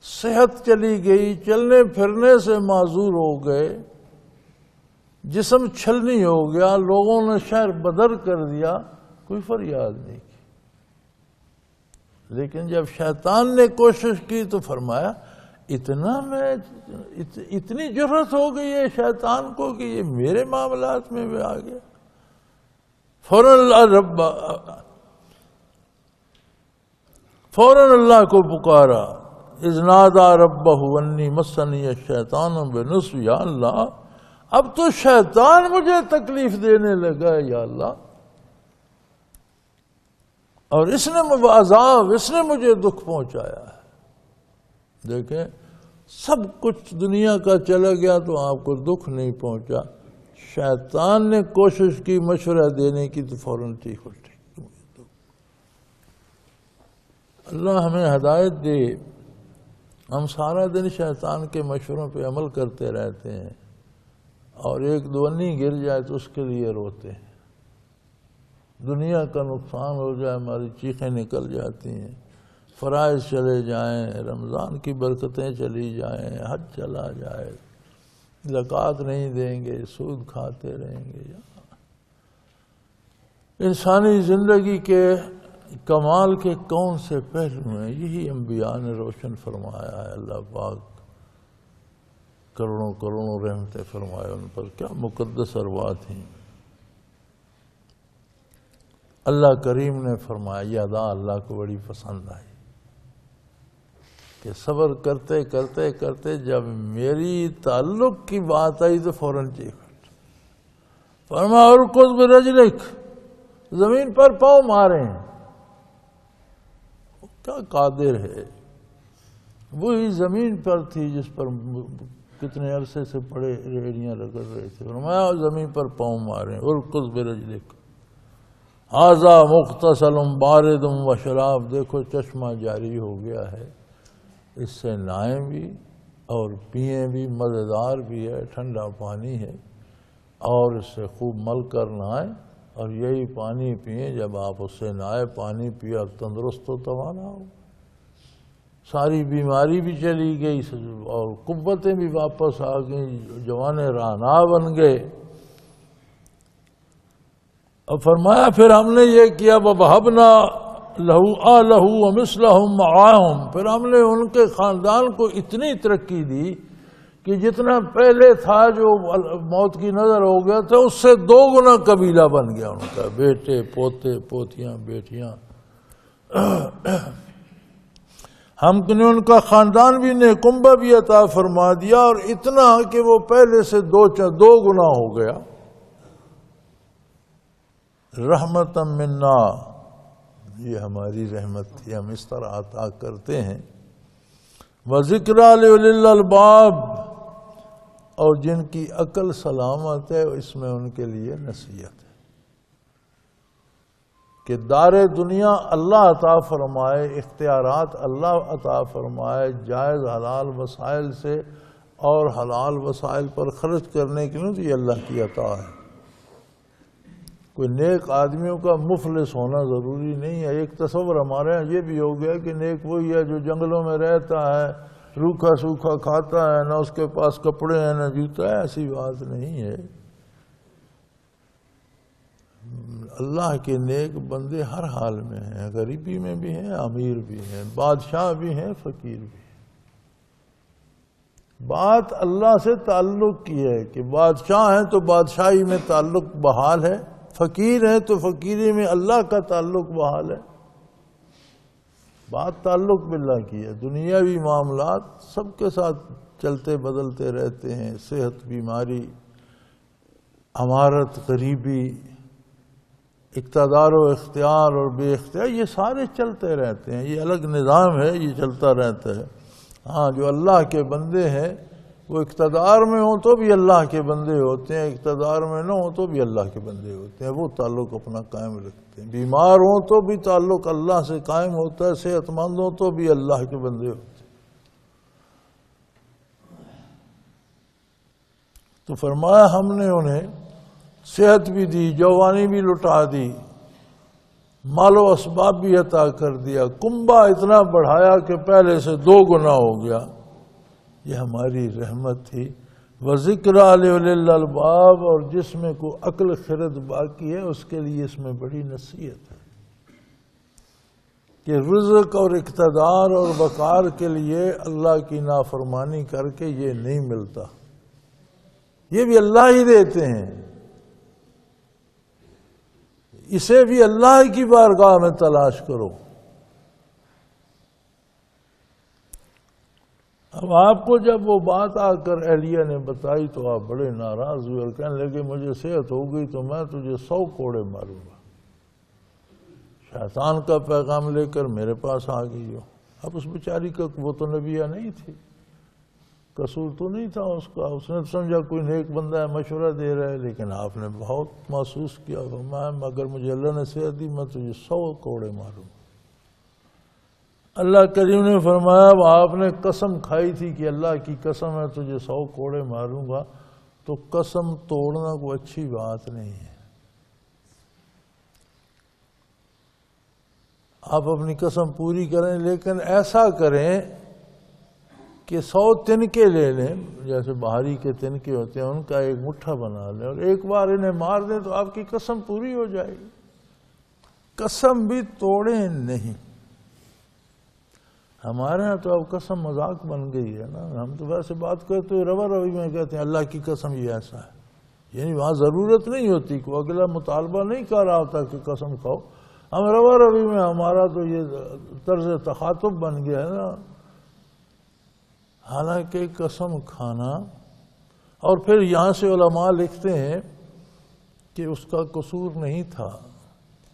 Speaker 2: صحت چلی گئی، چلنے پھرنے سے معذور ہو گئے. جسم چھلنی ہو گیا، لوگوں نے شہر بدر کر دیا، کوئی فریاد نہیں کی. لیکن جب شیطان نے کوشش کی تو فرمایا اتنی جرأت ہو گئی ہے شیطان کو کہ یہ میرے معاملات میں بھی آ گیا. فوراً اللہ کو پکارا اذ نادى ربه انی مسنی الشیطان بنصب، یا اللہ اب تو شیطان مجھے تکلیف دینے لگا ہے یا اللہ، اور اس نے عذاب، اس نے مجھے دکھ پہنچایا ہے۔ دیکھیں سب کچھ دنیا کا چلا گیا تو آپ کو دکھ نہیں پہنچا، شیطان نے کوشش کی مشورہ دینے کی تو فوراً ٹھیک اٹھی۔ اللہ ہمیں ہدایت دے، ہم سارا دن شیطان کے مشوروں پہ عمل کرتے رہتے ہیں، اور ایک دونی گر جائے تو اس کے لیے روتے ہیں، دنیا کا نقصان ہو جائے ہماری چیخیں نکل جاتی ہیں، فرائض چلے جائیں، رمضان کی برکتیں چلی جائیں، حج چلا جائے، زکوٰۃ نہیں دیں گے، سود کھاتے رہیں گے۔ انسانی زندگی کے کمال کے کون سے پہلو ہیں، یہی انبیاء نے روشن فرمایا ہے۔ اللہ پاک کروڑوں کروڑوں رحمتیں فرمائے ان پر، کیا مقدس ارواح ہیں۔ اللہ کریم نے فرمایا، یہ ادا اللہ کو بڑی پسند آئی کہ صبر کرتے کرتے کرتے جب میری تعلق کی بات آئی تو فوراً چیخ، فرمایا ارکض برجلک، زمین پر پاؤں ماریں۔ کیا قادر ہے، وہی زمین پر تھی جس پر کتنے عرصے سے پڑے ریڑیاں رگڑ رہے تھے، فرمایا زمین پر پاؤں ماریں، ارکض برجلک ھذا مغتسل بارد وشراب، دیکھو چشمہ جاری ہو گیا ہے، اس سے نہائیں بھی اور پئیں بھی، مزیدار بھی ہے، ٹھنڈا پانی ہے، اور اس سے خوب مل کر نہائیں، اور یہی پانی پئیں، جب آپ اس سے نہائے پانی پیا تندرست و توانا ہو، ساری بیماری بھی چلی گئی اور قوتیں بھی واپس آ گئیں، جوان رانا بن گئے۔ اور فرمایا پھر ہم نے یہ کیا وَوَهَبْنَا لَهُ أَهْلَهُ وَمِثْلَهُمْ مَعَهُمْ، پھر ہم نے ان کے خاندان کو اتنی ترقی دی کہ جتنا پہلے تھا جو موت کی نظر ہو گیا تھا اس سے 2 گنا قبیلہ بن گیا ان کا، بیٹے پوتے پوتیاں بیٹیاں۔ ہم نے ان کا خاندان بھی نیکمبا بھی عطا فرما دیا، اور اتنا کہ وہ پہلے سے 2 گنا ہو گیا۔ رحمت منا، یہ ہماری رحمت تھی، ہم اس طرح عطا کرتے ہیں۔ وذکریٰ لأولی الالباب، اور جن کی عقل سلامت ہے اس میں ان کے لیے نصیحت ہے کہ دار دنیا اللہ عطا فرمائے، اختیارات اللہ عطا فرمائے، جائز حلال وسائل سے اور حلال وسائل پر خرچ کرنے کے لیے تو یہ اللہ کی عطا ہے۔ کوئی نیک آدمیوں کا مفلس ہونا ضروری نہیں ہے۔ ایک تصور ہمارے یہاں یہ بھی ہو گیا کہ نیک وہی ہے جو جنگلوں میں رہتا ہے، روکھا سوکھا کھاتا ہے، نہ اس کے پاس کپڑے ہیں نہ جوتا ہے، ایسی بات نہیں ہے۔ اللہ کے نیک بندے ہر حال میں ہیں، غریبی میں بھی ہیں، امیر بھی ہیں، بادشاہ بھی ہیں، فقیر بھی ہیں۔ بات اللہ سے تعلق کی ہے کہ بادشاہ ہیں تو بادشاہی میں تعلق بحال ہے، فقیر ہیں تو فقیری میں اللہ کا تعلق بحال ہے۔ بات تعلق باللہ کی ہے۔ دنیاوی معاملات سب کے ساتھ چلتے بدلتے رہتے ہیں، صحت، بیماری، امارت، غریبی، اقتدار و اختیار اور بے اختیار، یہ سارے چلتے رہتے ہیں، یہ الگ نظام ہے، یہ چلتا رہتا ہے۔ ہاں جو اللہ کے بندے ہیں وہ اقتدار میں ہوں تو بھی اللہ کے بندے ہوتے ہیں، اقتدار میں نہ ہوں تو بھی اللہ کے بندے ہوتے ہیں، وہ تعلق اپنا قائم رکھتے ہیں۔ بیمار ہوں تو بھی تعلق اللہ سے قائم ہوتا ہے، صحت مند ہوں تو بھی اللہ کے بندے ہوتے ہیں۔ تو فرمایا ہم نے انہیں صحت بھی دی، جوانی بھی لٹا دی، مال و اسباب بھی عطا کر دیا، کنبہ اتنا بڑھایا کہ پہلے سے 2 گنا ہو گیا۔ یہ ہماری رحمت تھی۔ وذکریٰ لأولی الالباب، اور جس میں کوئی عقل خرد باقی ہے اس کے لیے اس میں بڑی نصیحت ہے کہ رزق اور اقتدار اور وقار کے لیے اللہ کی نافرمانی کر کے یہ نہیں ملتا، یہ بھی اللہ ہی دیتے ہیں، اسے بھی اللہ کی بارگاہ میں تلاش کرو۔ تو آپ کو جب وہ بات آ کر اہلیہ نے بتائی تو آپ بڑے ناراض ہوئے اور کہنے لگے مجھے صحت ہو گئی تو میں تجھے 100 کوڑے ماروں گا، شیطان کا پیغام لے کر میرے پاس آ گئی ہو۔ اب اس بیچاری کا وہ تو نبیہ نہیں تھی، قصور تو نہیں تھا اس کا، اس نے سمجھا کوئی نیک بندہ ہے مشورہ دے رہا ہے، لیکن آپ نے بہت محسوس کیا اگر مجھے اللہ نے صحت دی میں تجھے 100 کوڑے ماروں گا۔ اللہ کریم نے فرمایا اب آپ نے قسم کھائی تھی کہ اللہ کی قسم ہے تجھے 100 کوڑے ماروں گا، تو قسم توڑنا کوئی اچھی بات نہیں ہے۔ آپ اپنی قسم پوری کریں، لیکن ایسا کریں کہ 100 تنکے لے لیں، جیسے بہاری کے تنکے ہوتے ہیں ان کا ایک مٹھا بنا لیں اور ایک بار انہیں مار دیں تو آپ کی قسم پوری ہو جائے گی۔ قسم بھی توڑیں نہیں۔ ہمارے ہاں تو اب قسم مذاق بن گئی ہے نا، ہم تو ویسے بات کرتے ہوئے روا روی میں کہتے ہیں اللہ کی قسم یہ ایسا ہے، یعنی وہاں ضرورت نہیں ہوتی، کوئی اگلا مطالبہ نہیں کر رہا ہوتا کہ قسم کھاؤ، ہم روا روی میں ہمارا تو یہ طرز تخاطب بن گیا ہے نا۔ حالانکہ قسم کھانا، اور پھر یہاں سے علماء لکھتے ہیں کہ اس کا قصور نہیں تھا،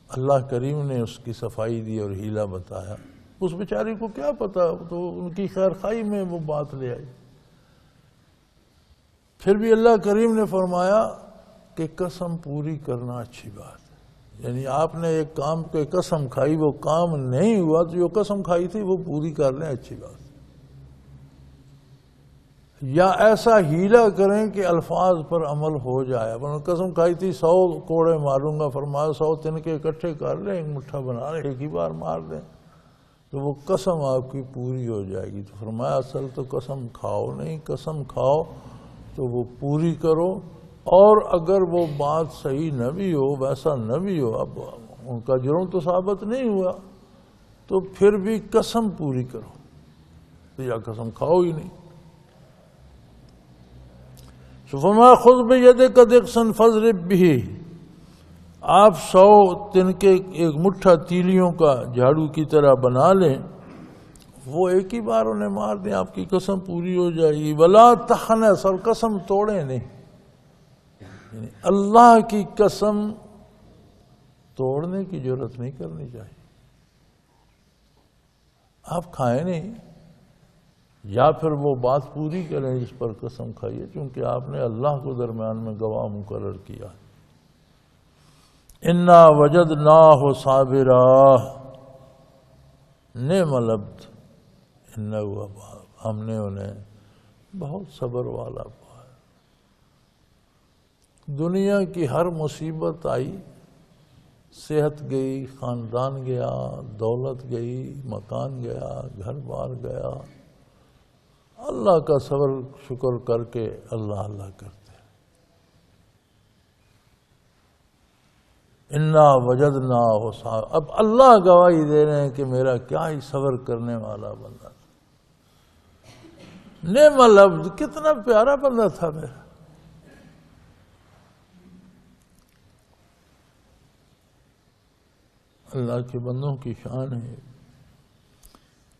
Speaker 2: اللہ کریم نے اس کی صفائی دی اور ہیلا بتایا، اس بیچاری کو کیا پتا، تو ان کی خیر خواہی میں وہ بات لے آئی۔ پھر بھی اللہ کریم نے فرمایا کہ قسم پوری کرنا اچھی بات ہے، یعنی آپ نے ایک کام پہ قسم کھائی وہ کام نہیں ہوا تو جو قسم کھائی تھی وہ پوری کر لیں، اچھی بات۔ یا ایسا ہیلا کریں کہ الفاظ پر عمل ہو جائے، قسم کھائی تھی 100 کوڑے ماروں گا، فرمایا 100 تنکے اکٹھے کر لیں، ایک مٹھا بنا لیں، ایک ہی بار مار دیں تو وہ قسم آپ کی پوری ہو جائے گی۔ تو فرمایا اصل تو قسم کھاؤ نہیں، قسم کھاؤ تو وہ پوری کرو، اور اگر وہ بات صحیح نہ بھی ہو، ویسا نہ بھی ہو، اب ان کا جرم تو ثابت نہیں ہوا، تو پھر بھی قسم پوری کرو، تو یا قسم کھاؤ ہی نہیں۔ فرمایا خذ بیدک دقسا فاضرب بہ، آپ 100 تنکے ایک مٹھا تیلیوں کا جھاڑو کی طرح بنا لیں، وہ ایک ہی بار انہیں مار دیں، آپ کی قسم پوری ہو جائے گی۔ ولا تخنس، اور قسم توڑیں نہیں، یعنی اللہ کی قسم توڑنے کی جرات نہیں کرنی چاہیے۔ آپ کھائیں نہیں، یا پھر وہ بات پوری کریں جس پر قسم کھائیے، چونکہ آپ نے اللہ کو درمیان میں گواہ مقرر کیا۔ انا وجدناہ صابرا نعم العبد انہ اواب، ہم نے انہیں بہت صبر والا پایا۔ دنیا کی ہر مصیبت آئی، صحت گئی، خاندان گیا، دولت گئی، مکان گیا، گھر بار گیا، اللہ کا صبر شکر کر کے اللہ اللہ کرتے ہیں۔ انا وجدناہ صابرا، اب اللہ گواہی دے رہے ہیں کہ میرا کیا ہی صبر کرنے والا بندہ تھا، نعم العبد، کتنا پیارا بندہ تھا میرا۔ اللہ کے بندوں کی شان ہے۔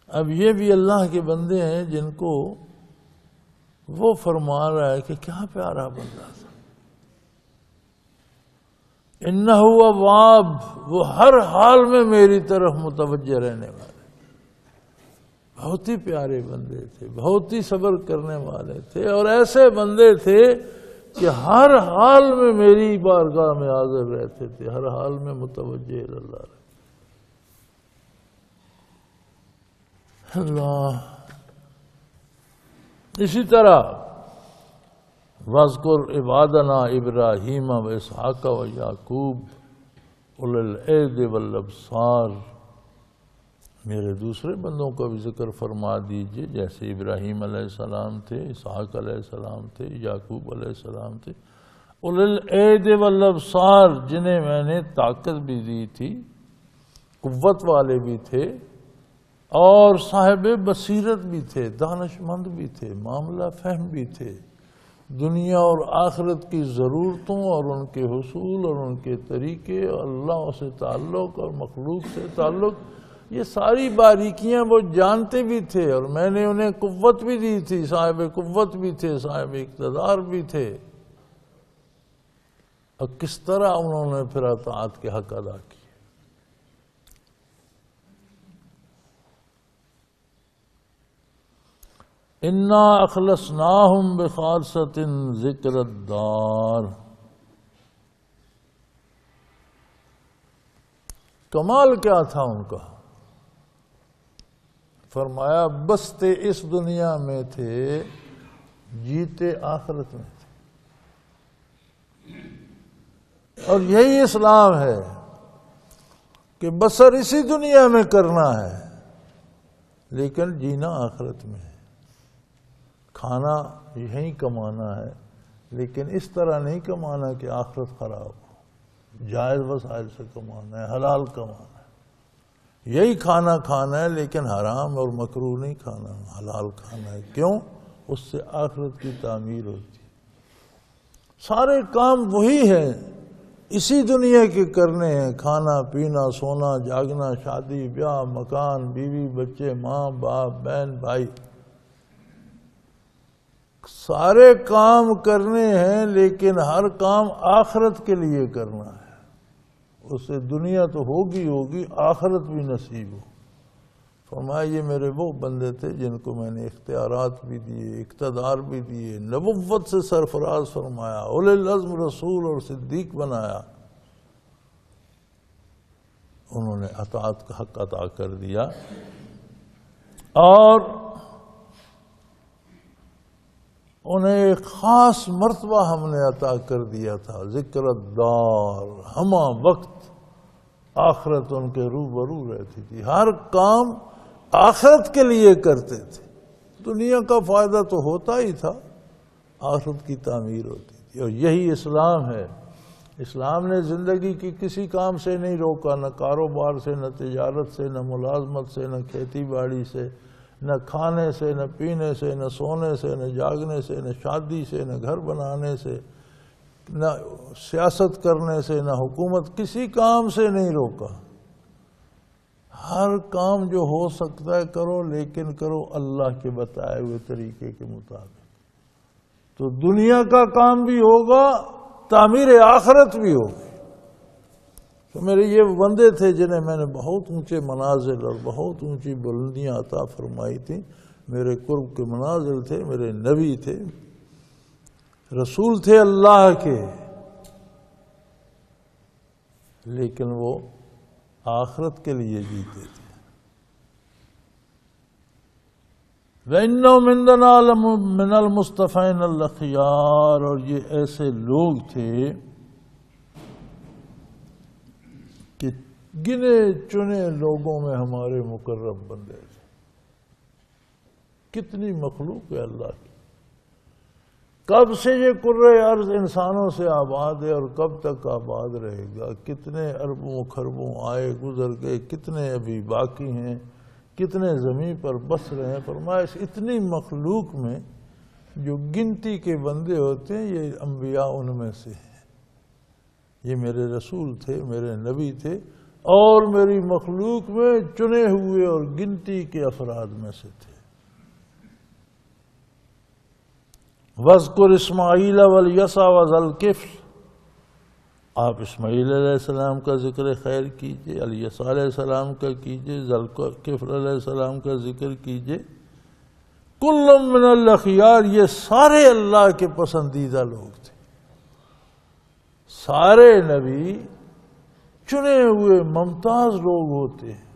Speaker 2: اب یہ بھی اللہ کے بندے ہیں جن کو وہ فرما رہا ہے کہ کیا پیارا بندہ تھا، انہ اواب، وہ ہر حال میں میری طرف متوجہ رہنے والے، بہت ہی پیارے بندے تھے، بہت ہی صبر کرنے والے تھے، اور ایسے بندے تھے کہ ہر حال میں میری بارگاہ میں حاضر رہتے تھے، ہر حال میں متوجہ اللہ رہتے۔ اللہ اسی طرح وَاذْكُرْ عِبَادَنَا إِبْرَاهِيمَ وَإِسْحَاقَ وَيَعْقُوبَ أُولِي الْأَيْدِي وَالْأَبْصَارِ، میرے دوسرے بندوں کا بھی ذکر فرما دیجئے، جیسے ابراہیم علیہ السلام تھے، اسحاق علیہ السلام تھے، یعقوب علیہ السلام تھے، أُولِي الْأَيْدِي وَالْأَبْصَارِ، جنہیں میں نے طاقت بھی دی تھی، قوت والے بھی تھے، اور صاحب بصیرت بھی تھے، دانش مند بھی تھے، معاملہ فہم بھی تھے، دنیا اور آخرت کی ضرورتوں اور ان کے حصول اور ان کے طریقے، اللہ سے تعلق اور مخلوق سے تعلق، یہ ساری باریکیاں وہ جانتے بھی تھے، اور میں نے انہیں قوت بھی دی تھی، صاحب قوت بھی تھے، صاحب اقتدار بھی تھے، اور کس طرح انہوں نے پھر اطاعت کے حق ادا کیے۔ انا اخلصناہم بخالصۃ ذکر الدار۔ کمال کیا تھا ان کا؟ فرمایا بستے اس دنیا میں تھے، جیتے آخرت میں تھے، اور یہی اسلام ہے کہ بسر اسی دنیا میں کرنا ہے لیکن جینا آخرت میں ہے، کھانا یہیں کمانا ہے لیکن اس طرح نہیں کمانا کہ آخرت خراب ہو، جائز وسائل سے کمانا ہے، حلال کمانا ہے، یہی کھانا کھانا ہے لیکن حرام اور مکروہ نہیں کھانا، حلال کھانا ہے۔ کیوں؟ اس سے آخرت کی تعمیر ہوتی ہے۔ سارے کام وہی ہیں، اسی دنیا کے کرنے ہیں، کھانا پینا سونا جاگنا، شادی بیاہ مکان بیوی بچے ماں باپ بہن بھائی، سارے کام کرنے ہیں لیکن ہر کام آخرت کے لیے کرنا ہے۔ اس سے دنیا تو ہوگی آخرت بھی نصیب ہو۔ فرمایا یہ میرے وہ بندے تھے جن کو میں نے اختیارات بھی دیے، اقتدار بھی دیے، نبوت سے سرفراز فرمایا، اولی العزم رسول اور صدیق بنایا، انہوں نے اطاعت کا حق عطا کر دیا، اور انہیں ایک خاص مرتبہ ہم نے عطا کر دیا تھا، ذکر الدار، ہمہ وقت آخرت ان کے روبرو رہتی تھی، ہر کام آخرت کے لیے کرتے تھے۔ دنیا کا فائدہ تو ہوتا ہی تھا، آخرت کی تعمیر ہوتی تھی، اور یہی اسلام ہے۔ اسلام نے زندگی کی کسی کام سے نہیں روکا، نہ کاروبار سے، نہ تجارت سے، نہ ملازمت سے، نہ کھیتی باڑی سے، نہ کھانے سے، نہ پینے سے، نہ سونے سے، نہ جاگنے سے، نہ شادی سے، نہ گھر بنانے سے، نہ سیاست کرنے سے، نہ حکومت، کسی کام سے نہیں روکا۔ ہر کام جو ہو سکتا ہے کرو، لیکن کرو اللہ کے بتائے ہوئے طریقے کے مطابق، تو دنیا کا کام بھی ہوگا، تعمیر آخرت بھی ہوگی۔ تو میرے یہ بندے تھے جنہیں میں نے بہت اونچے منازل اور بہت اونچی بلندیاں عطا فرمائی تھیں، میرے قرب کے منازل تھے، میرے نبی تھے، رسول تھے اللہ کے، لیکن وہ آخرت کے لیے جیتے تھے۔ وَإِنَّهُمْ عِندَنَا لَمِنَ الْمُصْطَفَيْنَ الْأَخْيَارِ، اور یہ ایسے لوگ تھے کہ گنے چنے لوگوں میں ہمارے مقرب بندے تھے۔ کتنی مخلوق ہے اللہ کی، کب سے یہ کرۂ ارض انسانوں سے آباد ہے اور کب تک آباد رہے گا، کتنے اربوں خربوں آئے گزر گئے، کتنے ابھی باقی ہیں، کتنے زمین پر بس رہے ہیں۔ فرمایا اس اتنی مخلوق میں جو گنتی کے بندے ہوتے ہیں، یہ انبیاء ان میں سے ہیں، یہ میرے رسول تھے، میرے نبی تھے، اور میری مخلوق میں چنے ہوئے اور گنتی کے افراد میں سے تھے۔ وَاذْكُرْ إِسْمَاعِيلَ وَالْيَسَعَ وَذَا الْكِفْلِ، آپ اسماعیل علیہ السلام کا ذکر خیر کیجئے، الیسع علیہ السلام کا کیجئے، ذوالکفل علیہ السلام کا ذکر کیجئے۔ کل من الاخیار، یہ سارے اللہ کے پسندیدہ لوگ تھے۔ سارے نبی چنے ہوئے ممتاز لوگ ہوتے ہیں۔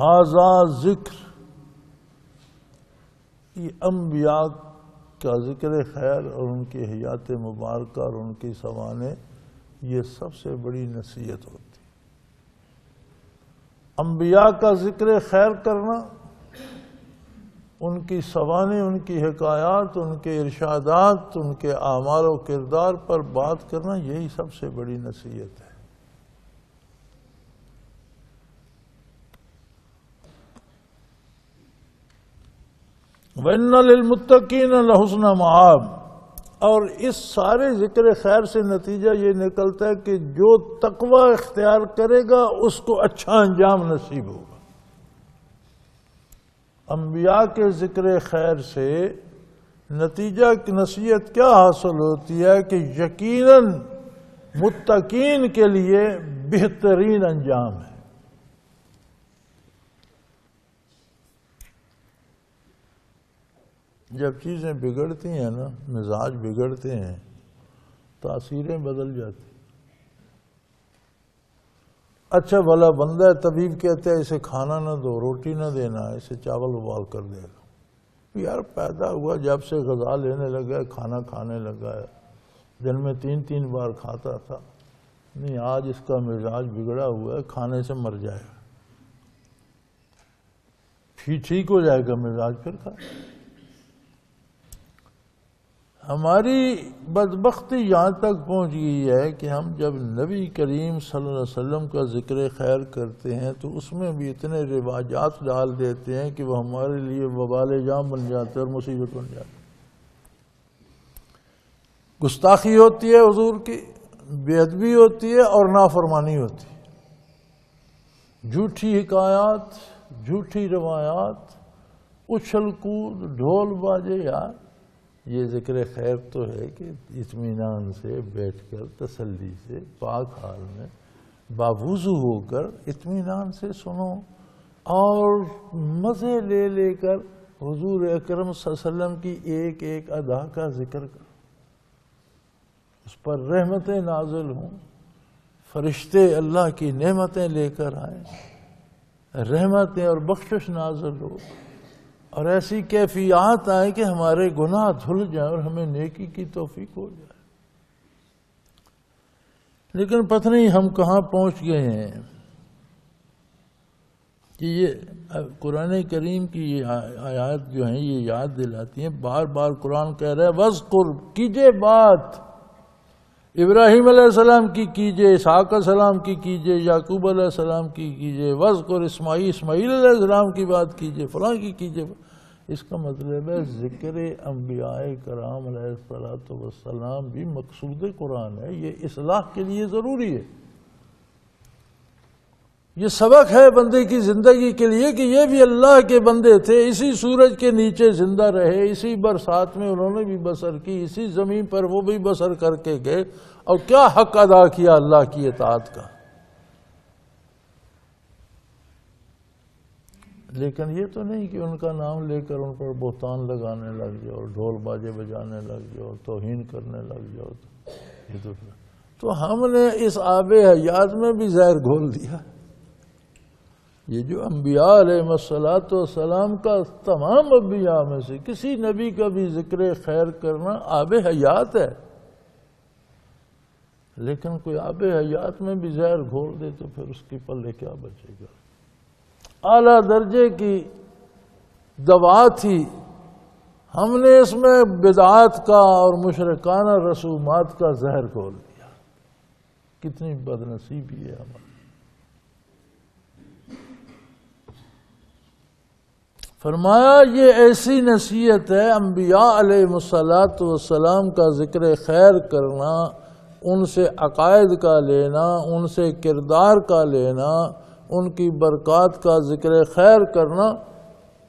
Speaker 2: آزاد ذکر، یہ انبیاء کا ذکر خیر اور ان کی حیات مبارکہ اور ان کی سوانح، یہ سب سے بڑی نصیحت ہوتی۔ انبیاء کا ذکر خیر کرنا، ان کی سوانح، ان کی حکایات، ان کے ارشادات، ان کے اعمال و کردار پر بات کرنا، یہی سب سے بڑی نصیحت ہے۔ وَإِنَّ لِلْمُتَّقِينَ لَحُسْنَ مَآبٍ، اور اس سارے ذکر خیر سے نتیجہ یہ نکلتا ہے کہ جو تقوی اختیار کرے گا اس کو اچھا انجام نصیب ہوگا۔ انبیاء کے ذکر خیر سے نتیجہ کی نصیحت کیا حاصل ہوتی ہے کہ یقیناً متقین کے لیے بہترین انجام ہے۔ جب چیزیں بگڑتی ہیں نا، مزاج بگڑتے ہیں، تاثیریں بدل جاتی۔ اچھا بھلا بندہ ہے، طبیب کہتا ہے اسے کھانا نہ دو، روٹی نہ دینا، اسے چاول ابال کر دے گا۔ یار پیدا ہوا جب سے غذا لینے لگا ہے، کھانا کھانے لگا ہے، دن میں 3 بار کھاتا تھا، نہیں آج اس کا مزاج بگڑا ہوا ہے، کھانے سے مر جائے گا، پھر ٹھیک ہو جائے گا مزاج، پھر کھا۔ ہماری بدبختی یہاں تک پہنچ گئی ہے کہ ہم جب نبی کریم صلی اللہ علیہ وسلم کا ذکر خیر کرتے ہیں تو اس میں بھی اتنے رواجات ڈال دیتے ہیں کہ وہ ہمارے لیے وبال جام بن جاتے ہیں اور مصیبت بن جاتے ہیں۔ گستاخی ہوتی ہے حضور کی، بے ادبی ہوتی ہے اور نافرمانی ہوتی ہے، جھوٹی حکایات، جھوٹی روایات، اچھل کود، ڈھول باجے۔ یار یہ ذکر خیر تو ہے کہ اطمینان سے بیٹھ کر تسلی سے پاک حال میں باوضو ہو کر اطمینان سے سنو اور مزے لے لے کر حضور اکرم صلی اللہ علیہ وسلم کی ایک ایک ادا کا ذکر کرو، اس پر رحمتیں نازل ہوں، فرشتے اللہ کی نعمتیں لے کر آئیں، رحمتیں اور بخشش نازل ہو، اور ایسی کیفیات آئے کہ ہمارے گناہ دھل جائیں اور ہمیں نیکی کی توفیق ہو جائے۔ لیکن پتہ نہیں ہم کہاں پہنچ گئے ہیں کہ یہ قرآن کریم کی یہ آیات جو ہیں یہ یاد دلاتی ہیں، بار بار قرآن کہہ رہا ہے وَاذْكُرْ، کیجئے بات ابراہیم علیہ السلام کی کیجئے، اسحاق علیہ السلام کی کیجئے، یعقوب علیہ السلام کی کیجئے، وَاذْكُرْ اسماعیل علیہ السلام کی بات کیجئے، فلاں کی کیجئے۔ اس کا مطلب ہے ذکر انبیاء کرام علیہ السلام بھی مقصود قرآن ہے، یہ اصلاح کے لیے ضروری ہے۔ یہ سبق ہے بندے کی زندگی کے لیے کہ یہ بھی اللہ کے بندے تھے، اسی سورج کے نیچے زندہ رہے، اسی برسات میں انہوں نے بھی بسر کی، اسی زمین پر وہ بھی بسر کر کے گئے، اور کیا حق ادا کیا اللہ کی اطاعت کا۔ لیکن یہ تو نہیں کہ ان کا نام لے کر ان پر بہتان لگانے لگ جاؤ، ڈھول باجے بجانے لگ جاؤ، توہین کرنے لگ جاؤ، تو ہم نے اس آب حیات میں بھی زہر گھول دیا۔ یہ جو انبیاء علیہ السلام کا تمام انبیاء میں سے کسی نبی کا بھی ذکر خیر کرنا آب حیات ہے، لیکن کوئی آب حیات میں بھی زہر گھول دے تو پھر اس کی پلے کیا بچے گا۔ اعلیٰ درجے کی دوا تھی، ہم نے اس میں بدعات کا اور مشرکانہ رسومات کا زہر گھول دیا۔ کتنی بد نصیبی ہے ہماری۔ فرمایا یہ ایسی نصیحت ہے، انبیاء علیہ السلام کا ذکر خیر کرنا، ان سے عقائد کا لینا، ان سے کردار کا لینا، ان کی برکات کا ذکر خیر کرنا،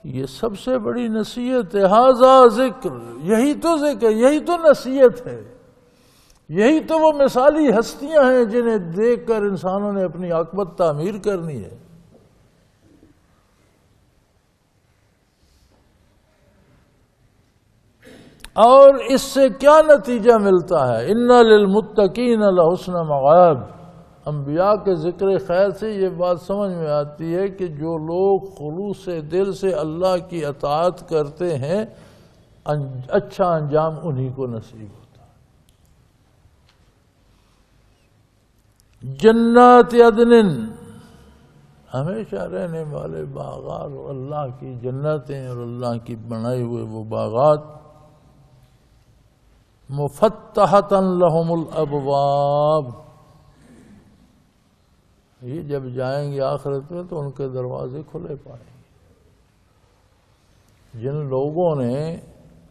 Speaker 2: یہ سب سے بڑی نصیحت ہے۔ ھذا ذکر، یہی تو ذکر، یہی تو نصیحت ہے، یہی تو وہ مثالی ہستیاں ہیں جنہیں دیکھ کر انسانوں نے اپنی عاقبت تعمیر کرنی ہے۔ اور اس سے کیا نتیجہ ملتا ہے؟ اِنَّ لِلْمُتَّقِينَ لَحُسْنَ مَآبٍ۔ انبیاء کے ذکر خیر سے یہ بات سمجھ میں آتی ہے کہ جو لوگ خلوص دل سے اللہ کی اطاعت کرتے ہیں، اچھا انجام انہی کو نصیب ہوتا ہے۔ جنات عدن، ہمیشہ رہنے والے باغات، اور اللہ کی جنتیں اور اللہ کی بنائے ہوئے وہ باغات، مفتحۃ لہم الابواب، یہ جب جائیں گے آخرت میں تو ان کے دروازے کھلے پائیں گے۔ جن لوگوں نے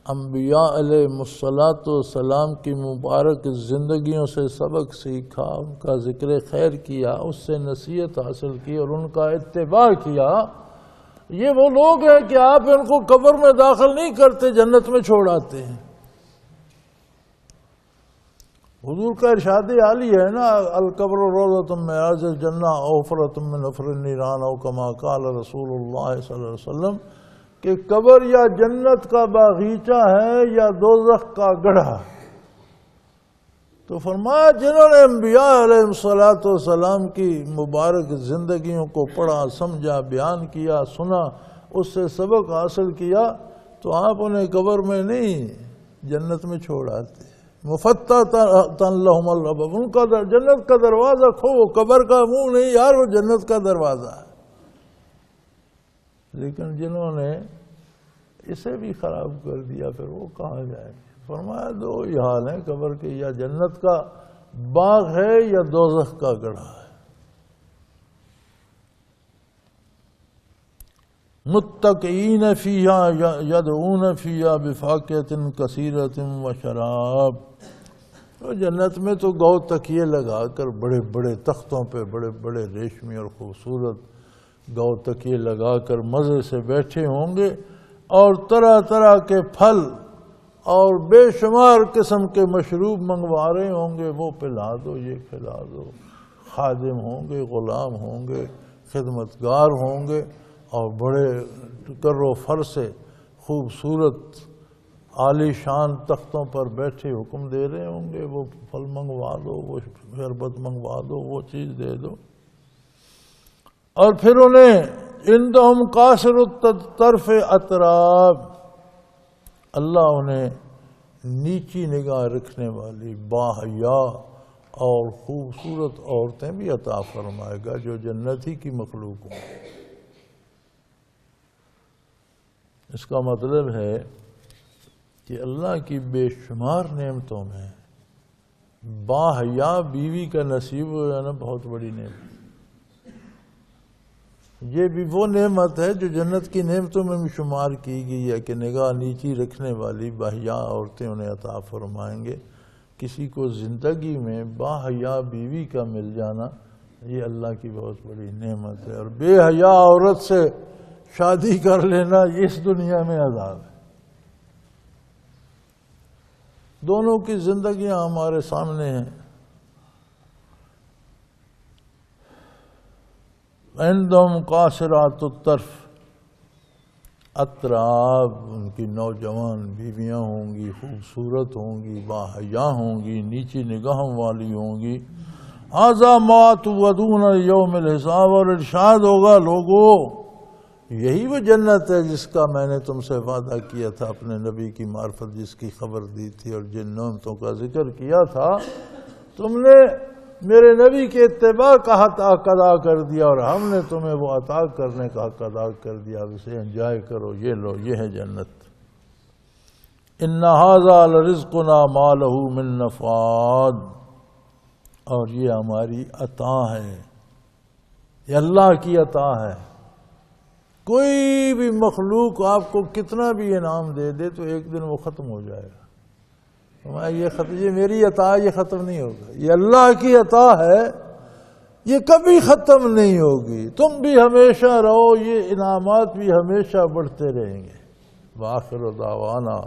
Speaker 2: انبیاء علیہ الصلوۃ والسلام کی مبارک زندگیوں سے سبق سیکھا، ان کا ذکر خیر کیا، اس سے نصیحت حاصل کی اور ان کا اتباع کیا، یہ وہ لوگ ہیں کہ آپ ان کو قبر میں داخل نہیں کرتے، جنت میں چھوڑ آتے ہیں۔ حضور کا ارشاد عالی ہے نا، القبر روضۃ من ریاض الجنہ او حفرۃ من حفر النیران، او کما قال رسول اللہ صلی اللہ علیہ وسلم، کہ قبر یا جنت کا باغیچہ ہے یا دوزخ کا گڑھا۔ تو فرمایا جنہوں نے انبیاء علیہ الصلوۃ والسلام کی مبارک زندگیوں کو پڑھا، سمجھا، بیان کیا، سنا، اس سے سبق حاصل کیا، تو آپ انہیں قبر میں نہیں جنت میں چھوڑ آتے۔ مفتحۃ لہم الابواب، ان کا جنت کا دروازہ کھو، قبر کا منہ نہیں یار، وہ جنت کا دروازہ ہے۔ لیکن جنہوں نے اسے بھی خراب کر دیا پھر وہ کہاں جائیں گے؟ فرمایا دو ہی حال ہیں قبر کے، یا جنت کا باغ ہے یا دوزخ کا گڑھا ہے۔ متکئین فیہا یدعون فیہا بفاکہۃ کثیرۃ وشراب، تو جنت میں تو گو تکیے لگا کر بڑے بڑے تختوں پہ بڑے بڑے ریشمی اور خوبصورت گو تکیے لگا کر مزے سے بیٹھے ہوں گے، اور طرح طرح کے پھل اور بے شمار قسم کے مشروب منگوا رہے ہوں گے، وہ پلا دو، یہ کھلا دو، خادم ہوں گے، غلام ہوں گے، خدمتگار ہوں گے، اور بڑے کر و فر سے خوبصورت عالی شان تختوں پر بیٹھے حکم دے رہے ہوں گے، وہ پھل منگوا دو، وہ شربت منگوا دو، وہ چیز دے دو۔ اور پھر انہیں عندہم قاصر الطرف اطراب، اللہ انہیں نیچی نگاہ رکھنے والی باحیا اور خوبصورت عورتیں بھی عطا فرمائے گا، جو جنتی کی مخلوق ہوں۔ اس کا مطلب ہے کہ اللہ کی بے شمار نعمتوں میں باحیا بیوی کا نصیب ہو جانا بہت بڑی نعمت۔ یہ بھی وہ نعمت ہے جو جنت کی نعمتوں میں بھی شمار کی گئی ہے کہ نگاہ نیچی رکھنے والی باحیا عورتیں انہیں عطا فرمائیں گے۔ کسی کو زندگی میں باحیا بیوی کا مل جانا یہ اللہ کی بہت بڑی نعمت ہے، اور بے حیا عورت سے شادی کر لینا یہ اس دنیا میں عذاب ہے۔ دونوں کی زندگیاں ہمارے سامنے ہیں۔ عندہم قاصرات الطرف اطراب، ان کی نوجوان بیویاں ہوں گی، خوبصورت ہوں گی، باحیا ہوں گی، نیچی نگاہوں والی ہوں گی۔ ھذا ما توعدون یوم الحساب، اور ارشاد ہوگا لوگوں یہی وہ جنت ہے جس کا میں نے تم سے وعدہ کیا تھا، اپنے نبی کی معرفت جس کی خبر دی تھی اور جن نعمتوں کا ذکر کیا تھا، تم نے میرے نبی کے اتباع کا حق ادا کر دیا، اور ہم نے تمہیں وہ عطا کرنے کا حق ادا کر دیا، اسے انجوائے کرو، یہ لو، یہ ہے جنت۔ ان ھذا لرزقنا ما لہ من نفاد، اور یہ ہماری عطا ہے، یہ اللہ کی عطا ہے۔ کوئی بھی مخلوق آپ کو کتنا بھی انعام دے دے تو ایک دن وہ ختم ہو جائے گا۔ یہ میری عطا، یہ ختم نہیں ہوگا، یہ اللہ کی عطا ہے، یہ کبھی ختم نہیں ہوگی، تم بھی ہمیشہ رہو، یہ انعامات بھی ہمیشہ بڑھتے رہیں گے۔ وآخر دعوانا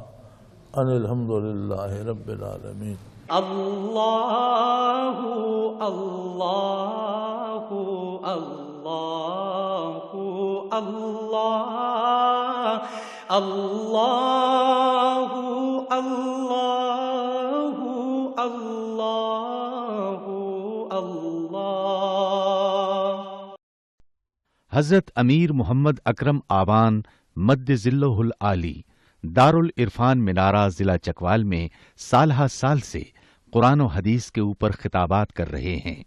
Speaker 2: ان الحمدللہ رب العالمین۔
Speaker 3: اللہ اللہ اللہ اللہ اللہ اللہ اللہ اللہ۔
Speaker 4: حضرت امیر محمد اکرم آبان مد ذلہ العالی دارالعرفان منارہ ضلع چکوال میں سالہ سال سے قرآن و حدیث کے اوپر خطابات کر رہے ہیں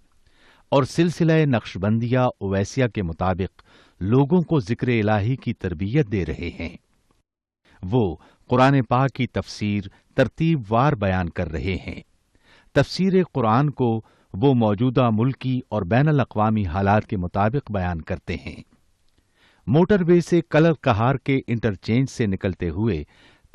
Speaker 4: اور سلسلہ نقشبندیہ اویسیہ کے مطابق لوگوں کو ذکر الہی کی تربیت دے رہے ہیں۔ وہ قرآن پاک کی تفسیر ترتیب وار بیان کر رہے ہیں۔ تفسیر قرآن کو وہ موجودہ ملکی اور بین الاقوامی حالات کے مطابق بیان کرتے ہیں۔ موٹر وے سے کلر کہار کے انٹرچینج سے نکلتے ہوئے